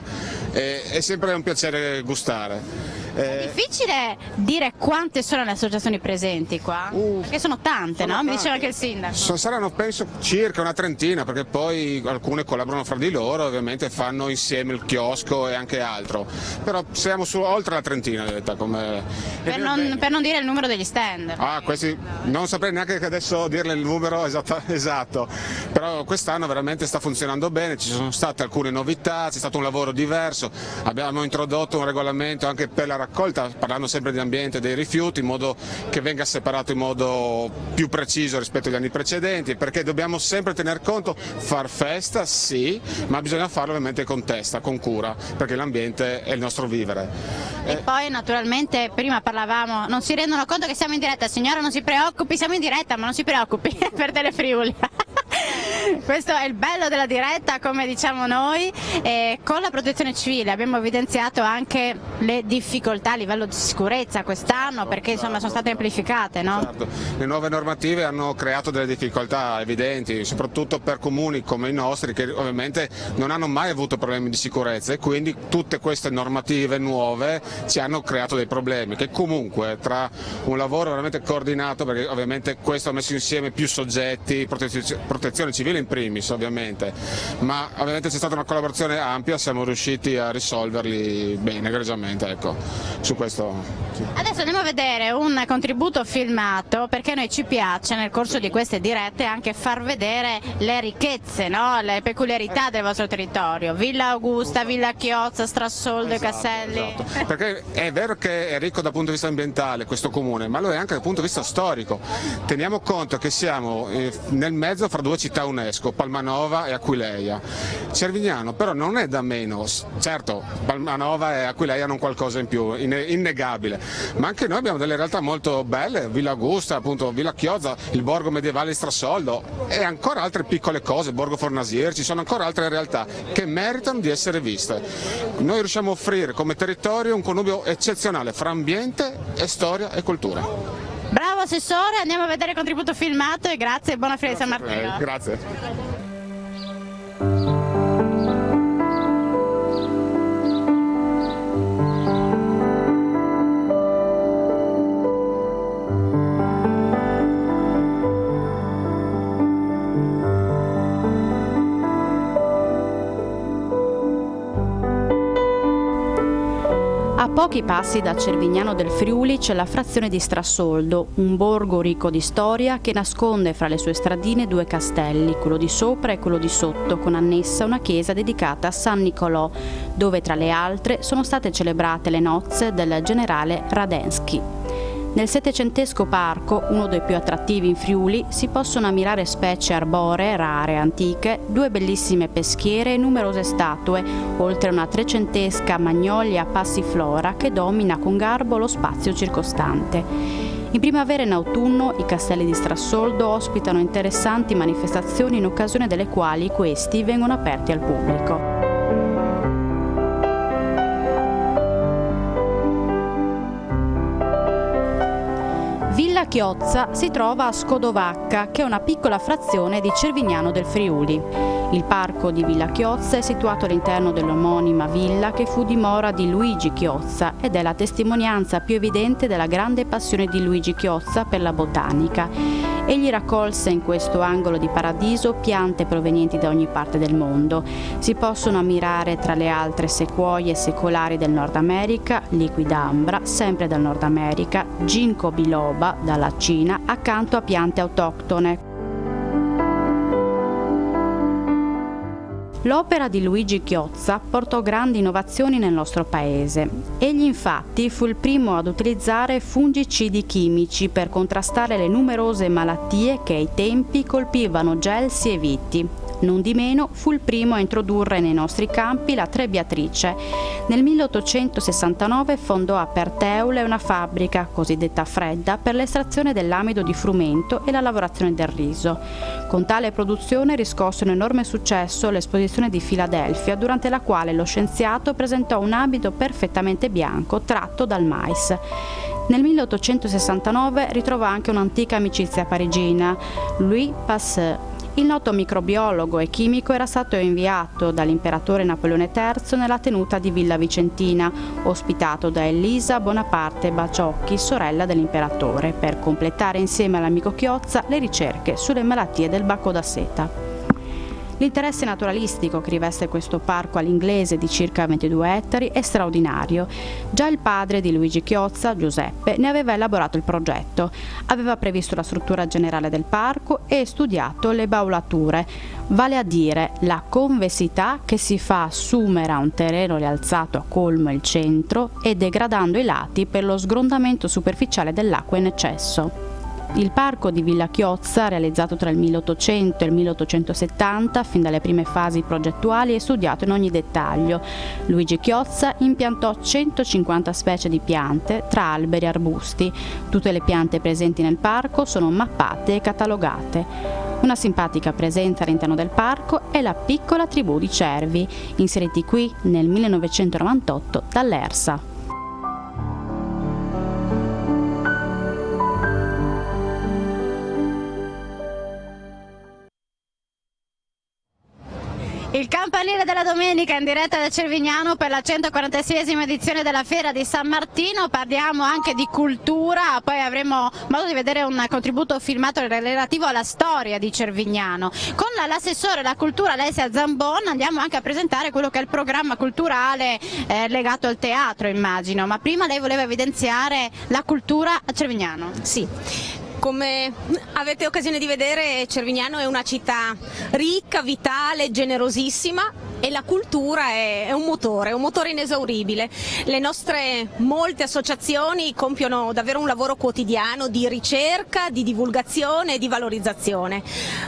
è sempre un piacere gustare. È difficile dire quante sono le associazioni presenti qua? Perché sono tante, no? Mi diceva anche il sindaco. Saranno penso circa una trentina, perché poi alcune collaborano fra di loro, ovviamente fanno insieme il chiosco e anche altro, però siamo oltre la trentina. Per non dire il numero degli stand. Questi non saprei neanche adesso dirle il numero esatto, però quest'anno veramente sta funzionando bene, ci sono state alcune novità, c'è stato un lavoro diverso, abbiamo introdotto un regolamento anche per la raccolta, parlando sempre di ambiente e dei rifiuti, in modo che venga separato in modo più preciso rispetto agli anni precedenti, perché dobbiamo sempre tener conto, far festa sì, ma bisogna farlo ovviamente con testa, con cura, perché l'ambiente è il nostro vivere. E poi naturalmente prima parlavamo, non si rendono conto che siamo in diretta, signora non si preoccupi, siamo in diretta, ma non si preoccupi per Telefriuli. Questo è il bello della diretta, come diciamo noi, e con la protezione civile abbiamo evidenziato anche le difficoltà a livello di sicurezza quest'anno, perché insomma sono state amplificate, no? Certo. Le nuove normative hanno creato delle difficoltà evidenti, soprattutto per comuni come i nostri, che ovviamente non hanno mai avuto problemi di sicurezza, e quindi tutte queste normative nuove ci hanno creato dei problemi, che comunque tra un lavoro veramente coordinato, perché ovviamente questo ha messo insieme più soggetti, protezione civile in primis ovviamente, ma ovviamente c'è stata una collaborazione ampia, siamo riusciti a risolverli bene, egregiamente, ecco, su questo. Sì. Adesso andiamo a vedere un contributo filmato, perché noi ci piace nel corso di queste dirette anche far vedere le ricchezze, no? Le peculiarità del vostro territorio, Villa Augusta, Villa Chiozza, Strassoldo, Castelli. Esatto. Perché è vero che è ricco dal punto di vista ambientale questo comune, ma lo è anche dal punto di vista storico. Teniamo conto che siamo nel mezzo fra due città UNESCO, Palmanova e Aquileia. Cervignano però non è da meno, certo Palmanova e Aquileia hanno qualcosa in più, innegabile, ma anche noi abbiamo delle realtà molto belle, Villa Augusta, appunto Villa Chiozza, il borgo medievale di Strassoldo e ancora altre piccole cose, Borgo Fornasier, ci sono ancora altre realtà che meritano di essere viste. Noi riusciamo a offrire come territorio un connubio eccezionale fra ambiente e storia e cultura. Bravo Assessore, andiamo a vedere il contributo filmato e grazie e buona Fiera di San Martino. Grazie. A pochi passi da Cervignano del Friuli c'è la frazione di Strassoldo, un borgo ricco di storia che nasconde fra le sue stradine due castelli, quello di sopra e quello di sotto, con annessa una chiesa dedicata a San Nicolò, dove tra le altre sono state celebrate le nozze del generale Radenski. Nel settecentesco parco, uno dei più attrattivi in Friuli, si possono ammirare specie arboree, rare, antiche, due bellissime peschiere e numerose statue, oltre a una trecentesca magnolia passiflora che domina con garbo lo spazio circostante. In primavera e in autunno i castelli di Strassoldo ospitano interessanti manifestazioni in occasione delle quali questi vengono aperti al pubblico. Villa Chiozza si trova a Scodovacca, che è una piccola frazione di Cervignano del Friuli. Il parco di Villa Chiozza è situato all'interno dell'omonima villa che fu dimora di Luigi Chiozza ed è la testimonianza più evidente della grande passione di Luigi Chiozza per la botanica. Egli raccolse in questo angolo di paradiso piante provenienti da ogni parte del mondo. Si possono ammirare tra le altre sequoie secolari del Nord America, liquidambra, sempre dal Nord America, ginkgo biloba dalla Cina, accanto a piante autoctone. L'opera di Luigi Chiozza portò grandi innovazioni nel nostro paese. Egli infatti fu il primo ad utilizzare fungicidi chimici per contrastare le numerose malattie che ai tempi colpivano gelsi e viti. Non di meno fu il primo a introdurre nei nostri campi la trebbiatrice. Nel 1869 fondò a Perteule una fabbrica, cosiddetta fredda, per l'estrazione dell'amido di frumento e la lavorazione del riso. Con tale produzione riscosse un enorme successo l'esposizione di Filadelfia, durante la quale lo scienziato presentò un abito perfettamente bianco tratto dal mais. Nel 1869 ritrovò anche un'antica amicizia parigina, Louis Pasteur. Il noto microbiologo e chimico era stato inviato dall'imperatore Napoleone III nella tenuta di Villa Vicentina, ospitato da Elisa Bonaparte Baciocchi, sorella dell'imperatore, per completare insieme all'amico Chiozza le ricerche sulle malattie del bacco da seta. L'interesse naturalistico che riveste questo parco all'inglese di circa 22 ettari è straordinario. Già il padre di Luigi Chiozza, Giuseppe, ne aveva elaborato il progetto. Aveva previsto la struttura generale del parco e studiato le baulature, vale a dire la convessità che si fa assumere a un terreno rialzato a colmo il centro e degradando i lati per lo sgrondamento superficiale dell'acqua in eccesso. Il parco di Villa Chiozza, realizzato tra il 1800 e il 1870, fin dalle prime fasi progettuali, è studiato in ogni dettaglio. Luigi Chiozza impiantò 150 specie di piante, tra alberi e arbusti. Tutte le piante presenti nel parco sono mappate e catalogate. Una simpatica presenza all'interno del parco è la piccola tribù di cervi, inseriti qui nel 1998 dall'ERSA. Il campanile della domenica in diretta da Cervignano per la 146esima edizione della Fiera di San Martino. Parliamo anche di cultura, poi avremo modo di vedere un contributo filmato relativo alla storia di Cervignano. Con l'assessore alla cultura Alessia Zambon andiamo anche a presentare quello che è il programma culturale legato al teatro, immagino, ma prima lei voleva evidenziare la cultura a Cervignano. Sì. Come avete occasione di vedere, Cervignano è una città ricca, vitale, generosissima e la cultura è un motore inesauribile. Le nostre molte associazioni compiono davvero un lavoro quotidiano di ricerca, di divulgazione e di valorizzazione.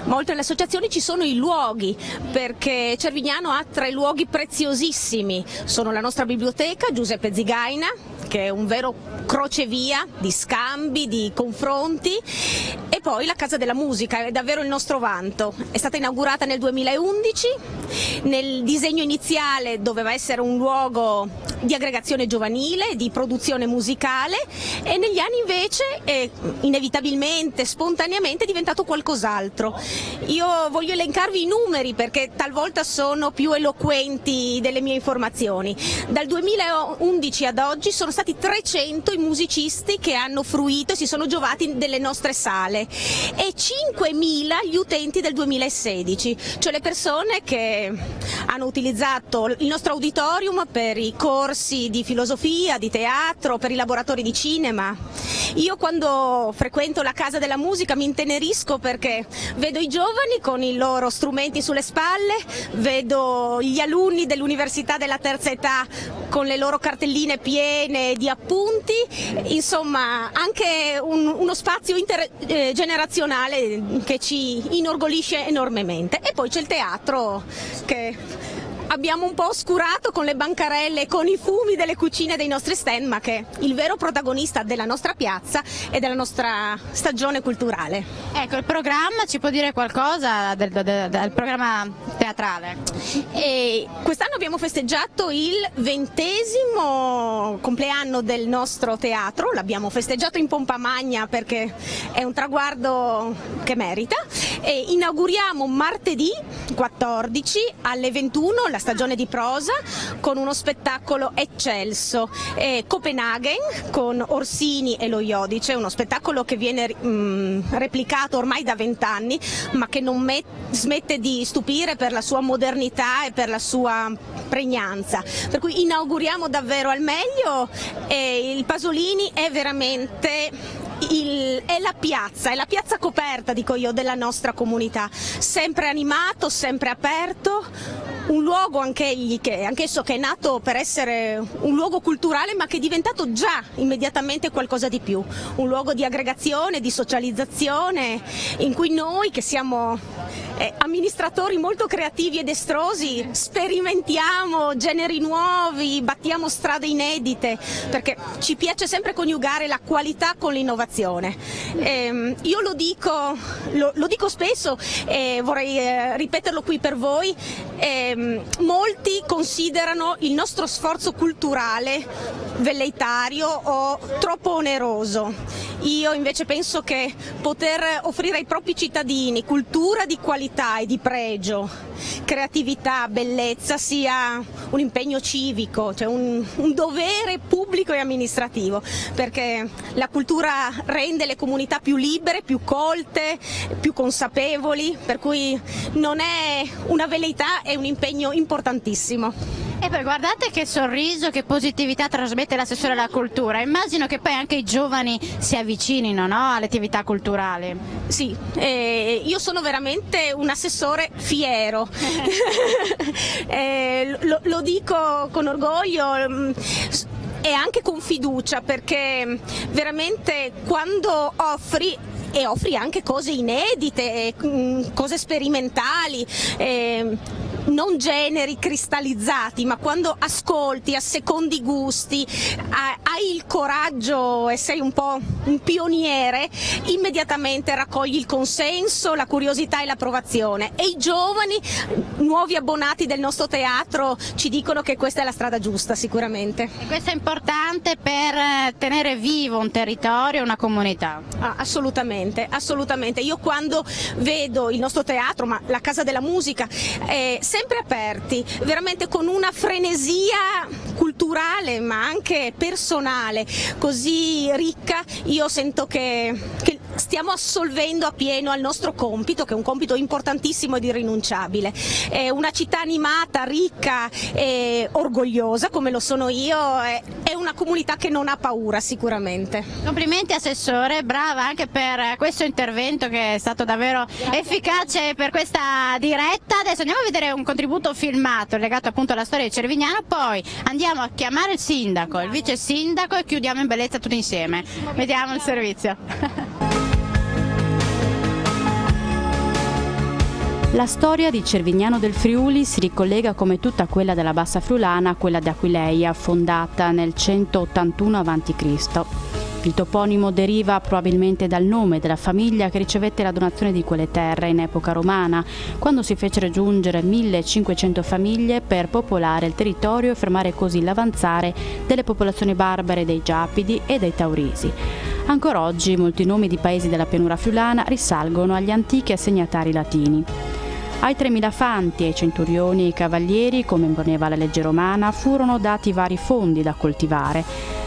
Molte delle associazioni ci sono i luoghi, perché Cervignano ha 3 luoghi preziosissimi. Sono la nostra biblioteca Giuseppe Zigaina, che è un vero crocevia di scambi, di confronti, e poi la Casa della Musica, è davvero il nostro vanto. È stata inaugurata nel 2011, nel disegno iniziale doveva essere un luogo di aggregazione giovanile, di produzione musicale, e negli anni invece inevitabilmente, spontaneamente è diventato qualcos'altro. Io voglio elencarvi i numeri perché talvolta sono più eloquenti delle mie informazioni. Dal 2011 ad oggi sono stati 300 i musicisti che hanno fruito e si sono giovati delle nostre sale e 5.000 gli utenti del 2016, cioè le persone che hanno utilizzato il nostro auditorium per i corsi di filosofia, di teatro, per i laboratori di cinema. Io quando frequento la Casa della Musica mi intenerisco perché vedo i giovani con i loro strumenti sulle spalle, vedo gli alunni dell'università della terza età con le loro cartelline piene di appunti, insomma anche uno spazio intergenerazionale che ci inorgoglisce enormemente. E poi c'è il teatro che abbiamo un po' oscurato con le bancarelle e con i fumi delle cucine dei nostri stand, ma che è il vero protagonista della nostra piazza e della nostra stagione culturale. Ecco, il programma, ci può dire qualcosa del programma teatrale? Quest'anno abbiamo festeggiato il 20° compleanno del nostro teatro, l'abbiamo festeggiato in pompa magna perché è un traguardo che merita, e inauguriamo martedì 14 alle 21 la stagione di prosa con uno spettacolo eccelso, Copenaghen con Orsini e lo Iodice, uno spettacolo che viene replicato ormai da 20 anni ma che non smette di stupire per la sua modernità e per la sua pregnanza, per cui inauguriamo davvero al meglio, e il Pasolini è veramente è la piazza coperta, dico io, della nostra comunità, sempre animato, sempre aperto, un luogo anch'esso che è nato per essere un luogo culturale ma che è diventato già immediatamente qualcosa di più, un luogo di aggregazione, di socializzazione, in cui noi che siamo amministratori molto creativi ed estrosi sperimentiamo generi nuovi, battiamo strade inedite, perché ci piace sempre coniugare la qualità con l'innovazione. Io lo dico spesso e vorrei ripeterlo qui per voi, molti considerano il nostro sforzo culturale velleitario o troppo oneroso. Io invece penso che poter offrire ai propri cittadini cultura di qualità e di pregio, creatività, bellezza sia un impegno civico, cioè un dovere pubblico e amministrativo, perché la cultura rende le comunità più libere, più colte, più consapevoli, per cui non è una velleità, è un impegno importantissimo. E poi guardate che sorriso, che positività trasmette l'assessore alla cultura. Immagino che poi anche i giovani si avvicinino, no, alle attività culturali. Sì, io sono veramente un assessore fiero, lo dico con orgoglio e anche con fiducia, perché veramente quando offri anche cose inedite, cose sperimentali, non generi cristallizzati, ma quando ascolti, assecondi gusti, hai il coraggio e sei un po' un pioniere, immediatamente raccogli il consenso, la curiosità e l'approvazione, e i giovani nuovi abbonati del nostro teatro ci dicono che questa è la strada giusta sicuramente. E questo è importante per tenere vivo un territorio, una comunità. Assolutamente, assolutamente. Io quando vedo il nostro teatro, ma la Casa della Musica, sempre aperti, veramente con una frenesia culturale ma anche personale così ricca, io sento che stiamo assolvendo a pieno al nostro compito, che è un compito importantissimo ed irrinunciabile. È una città animata, ricca e orgogliosa come lo sono io, è una comunità che non ha paura sicuramente. Complimenti Assessore, brava anche per questo intervento che è stato davvero efficace per questa diretta. Adesso andiamo a vedere un contributo filmato legato appunto alla storia di Cervignano, poi andiamo a chiamare il sindaco, il vice sindaco e chiudiamo in bellezza tutti insieme. Vediamo il servizio. La storia di Cervignano del Friuli si ricollega come tutta quella della Bassa Friulana a quella di Aquileia, fondata nel 181 a.C. Il toponimo deriva probabilmente dal nome della famiglia che ricevette la donazione di quelle terre in epoca romana, quando si fecero giungere 1500 famiglie per popolare il territorio e fermare così l'avanzare delle popolazioni barbare dei Giapidi e dei Taurisi. Ancora oggi molti nomi di paesi della pianura friulana risalgono agli antichi assegnatari latini. Ai 3000 fanti, ai centurioni e ai cavalieri, come imponeva la legge romana, furono dati vari fondi da coltivare.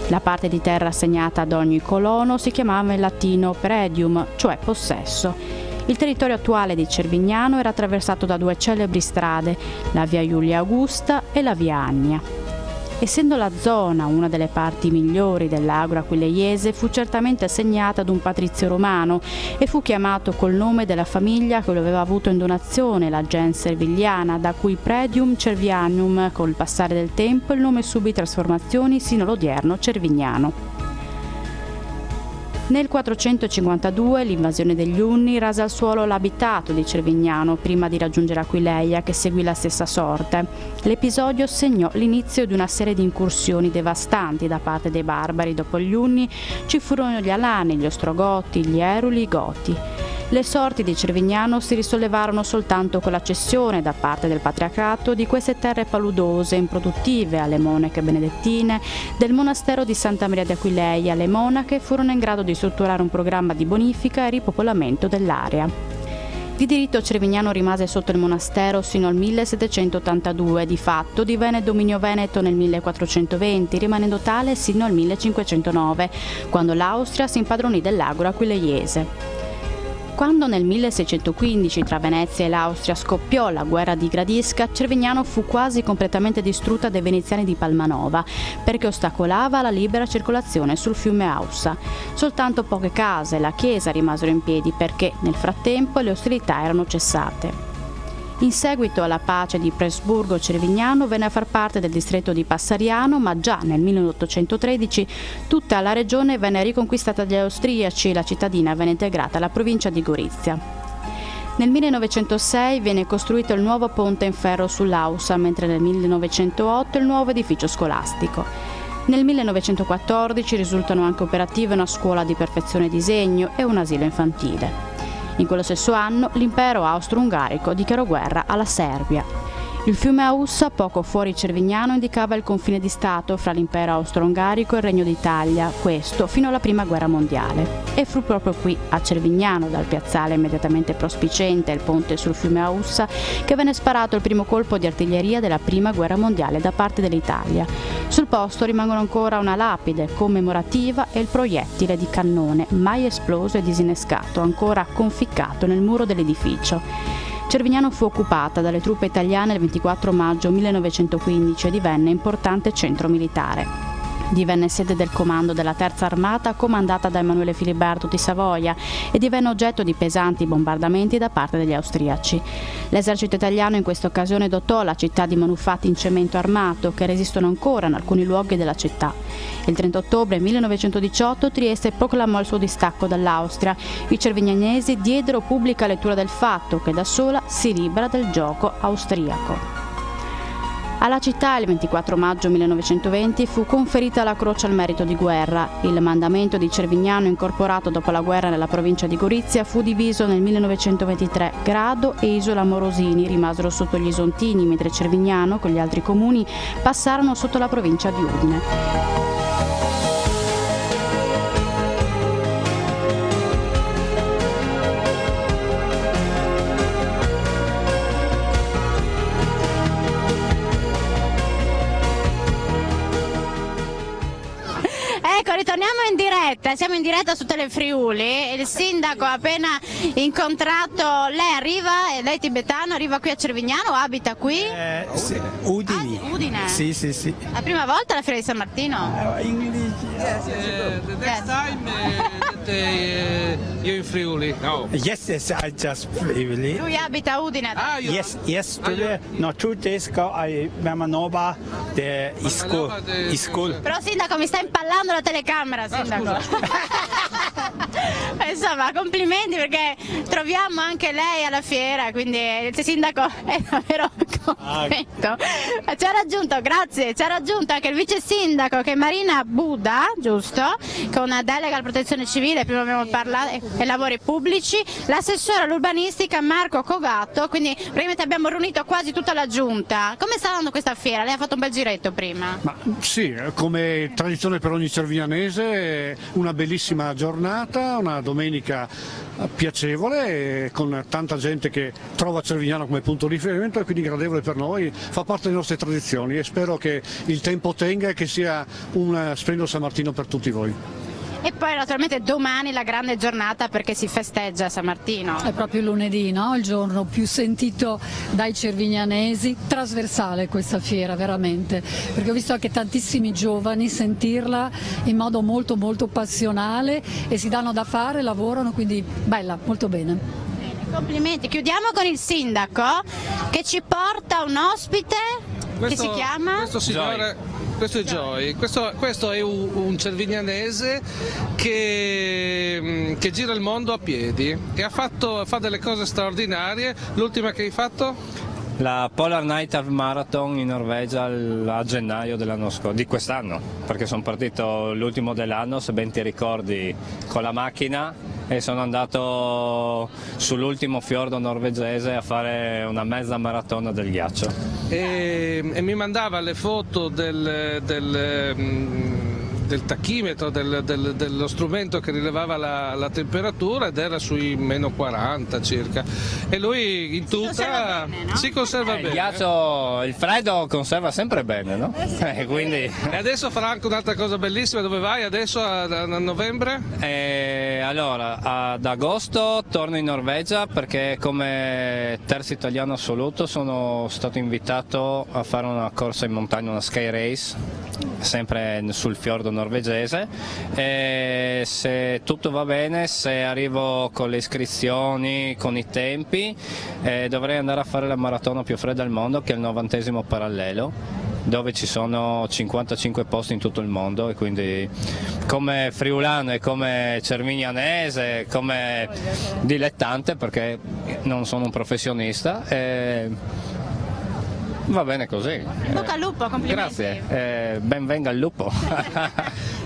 La parte di terra assegnata ad ogni colono si chiamava in latino predium, cioè possesso. Il territorio attuale di Cervignano era attraversato da due celebri strade, la via Iulia Augusta e la via Annia. Essendo la zona una delle parti migliori dell'agro aquileiese, fu certamente assegnata ad un patrizio romano e fu chiamato col nome della famiglia che lo aveva avuto in donazione, la gens Servigliana, da cui Predium Cervianum, col passare del tempo il nome subì trasformazioni sino all'odierno Cervignano. Nel 452 l'invasione degli Unni rase al suolo l'abitato di Cervignano prima di raggiungere Aquileia, che seguì la stessa sorte. L'episodio segnò l'inizio di una serie di incursioni devastanti da parte dei barbari. Dopo gli Unni ci furono gli Alani, gli Ostrogoti, gli Eruli, i Goti. Le sorti di Cervignano si risollevarono soltanto con la cessione da parte del patriarcato di queste terre paludose e improduttive alle monache benedettine del monastero di Santa Maria di Aquileia. Le monache furono in grado di strutturare un programma di bonifica e ripopolamento dell'area. Di diritto Cervignano rimase sotto il monastero sino al 1782, di fatto divenne dominio veneto nel 1420, rimanendo tale sino al 1509, quando l'Austria si impadronì dell'agro aquileiese. Quando nel 1615 tra Venezia e l'Austria scoppiò la guerra di Gradisca, Cervignano fu quasi completamente distrutta dai veneziani di Palmanova perché ostacolava la libera circolazione sul fiume Aussa. Soltanto poche case e la chiesa rimasero in piedi perché nel frattempo le ostilità erano cessate. In seguito alla pace di Presburgo, Cervignano venne a far parte del distretto di Passariano, ma già nel 1813 tutta la regione venne riconquistata dagli austriaci e la cittadina venne integrata alla provincia di Gorizia. Nel 1906 viene costruito il nuovo ponte in ferro sull'Aussa, mentre nel 1908 il nuovo edificio scolastico. Nel 1914 risultano anche operative una scuola di perfezione disegno e un asilo infantile. In quello stesso anno l'impero austro-ungarico dichiarò guerra alla Serbia. Il fiume Aussa, poco fuori Cervignano, indicava il confine di Stato fra l'impero austro-ungarico e il Regno d'Italia, questo fino alla Prima Guerra Mondiale. E fu proprio qui, a Cervignano, dal piazzale immediatamente prospiciente il ponte sul fiume Aussa, che venne sparato il primo colpo di artiglieria della Prima Guerra Mondiale da parte dell'Italia. Sul posto rimangono ancora una lapide commemorativa e il proiettile di cannone, mai esploso e disinnescato, ancora conficcato nel muro dell'edificio. Cervignano fu occupata dalle truppe italiane il 24 maggio 1915 e divenne importante centro militare. Divenne sede del comando della Terza Armata comandata da Emanuele Filiberto di Savoia e divenne oggetto di pesanti bombardamenti da parte degli austriaci. L'esercito italiano in questa occasione dotò la città di manufatti in cemento armato che resistono ancora in alcuni luoghi della città. Il 30 ottobre 1918 Trieste proclamò il suo distacco dall'Austria. I cervignanesi diedero pubblica lettura del fatto che da sola si libera del gioco austriaco. Alla città il 24 maggio 1920 fu conferita la Croce al Merito di Guerra. Il mandamento di Cervignano, incorporato dopo la guerra nella provincia di Gorizia, fu diviso nel 1923. Grado e Isola Morosini rimasero sotto gli Isontini, mentre Cervignano, con gli altri comuni, passarono sotto la provincia di Udine. Ecco, ritorniamo in diretta, siamo in diretta su Telefriuli, il sindaco ha appena incontrato, lei arriva, lei è tibetano, arriva qui a Cervignano o abita qui? Sì, Udine. Udine? Sì, sì, sì. La prima volta alla Fiera di San Martino? The next time you're in Friuli? No. Yes, yes, I just Friuli. Lui abita a Udine? Yes, yes, today, no, 2 days ago I Mamanova, the school. Però sindaco mi sta impallando la telecamera, sindaco. Insomma, complimenti perché troviamo anche lei alla fiera, quindi il sindaco è davvero contento. Ci ha raggiunto, grazie, ci ha raggiunto anche il vice sindaco che è Marina Buda, giusto? Con delega alla protezione civile, prima abbiamo parlato, e lavori pubblici, l'assessore all'urbanistica Marco Cogatto, quindi praticamente abbiamo riunito quasi tutta la giunta. Come sta andando questa fiera? Lei ha fatto un bel giretto prima. Ma sì, come tradizione per ogni cervignanese, una bellissima giornata, una domenica piacevole con tanta gente che trova Cervignano come punto di riferimento e quindi gradevole per noi, fa parte delle nostre tradizioni e spero che il tempo tenga e che sia un splendido San Martino per tutti voi. E poi naturalmente domani la grande giornata perché si festeggia San Martino. È proprio lunedì, no? Il giorno più sentito dai cervignanesi, trasversale questa fiera veramente, perché ho visto anche tantissimi giovani sentirla in modo molto molto passionale e si danno da fare, lavorano, quindi bella, molto bene. Complimenti, chiudiamo con il sindaco che ci porta un ospite che si chiama? Questo signore... Questo è Joy, questo è un cervignanese che gira il mondo a piedi e fa delle cose straordinarie. L'ultima che hai fatto? La Polar Night Half Marathon in Norvegia a gennaio di quest'anno, perché sono partito l'ultimo dell'anno, se ben ti ricordi, con la macchina e sono andato sull'ultimo fiordo norvegese a fare una mezza maratona del ghiaccio. E mi mandava le foto del tachimetro, dello strumento che rilevava la temperatura ed era sui meno 40 circa e lui in tuta si conserva bene. Il ghiaccio, il freddo conserva sempre bene, no? Quindi... E adesso farà anche un'altra cosa bellissima, dove vai adesso a novembre? Allora, ad agosto torno in Norvegia perché come terzo italiano assoluto sono stato invitato a fare una corsa in montagna, una sky race, sempre sul fiordo norvegese e se tutto va bene, se arrivo con le iscrizioni, con i tempi, dovrei andare a fare la maratona più fredda al mondo che è il 90° parallelo, dove ci sono 55 posti in tutto il mondo e quindi come friulano e come cervignanese, come dilettante perché non sono un professionista. Va bene così. Bocca al lupo, complimenti. Grazie, ben venga il lupo.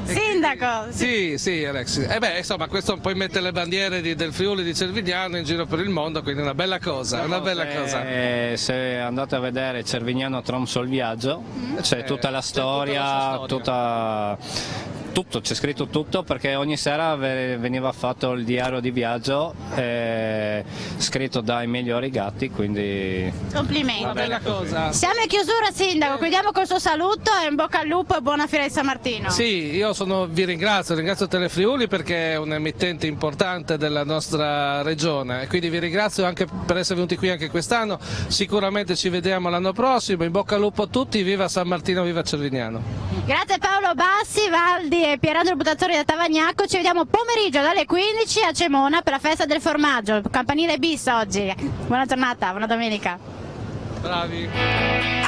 Sindaco. Sì, Alex. Insomma, questo poi mette le bandiere del Friuli di Cervignano in giro per il mondo, quindi è una bella cosa, Se andate a vedere Cervignano Tromsø il viaggio, c'è tutta la storia, tutto, c'è scritto tutto perché ogni sera veniva fatto il diario di viaggio scritto dai migliori gatti, quindi complimenti. Una bella cosa. Siamo in chiusura sindaco, chiudiamo col suo saluto e in bocca al lupo e buona fiera di San Martino. Sì, io vi ringrazio Telefriuli perché è un emittente importante della nostra regione e quindi vi ringrazio anche per essere venuti qui anche quest'anno, sicuramente ci vediamo l'anno prossimo, in bocca al lupo a tutti, viva San Martino, viva Cervignano. Grazie Paolo Bassi, Valdi e Pierandro Butazzoni da Tavagnacco, ci vediamo pomeriggio dalle 15 a Cemona per la festa del formaggio, campanile bis oggi. Buona giornata, buona domenica. Bravi.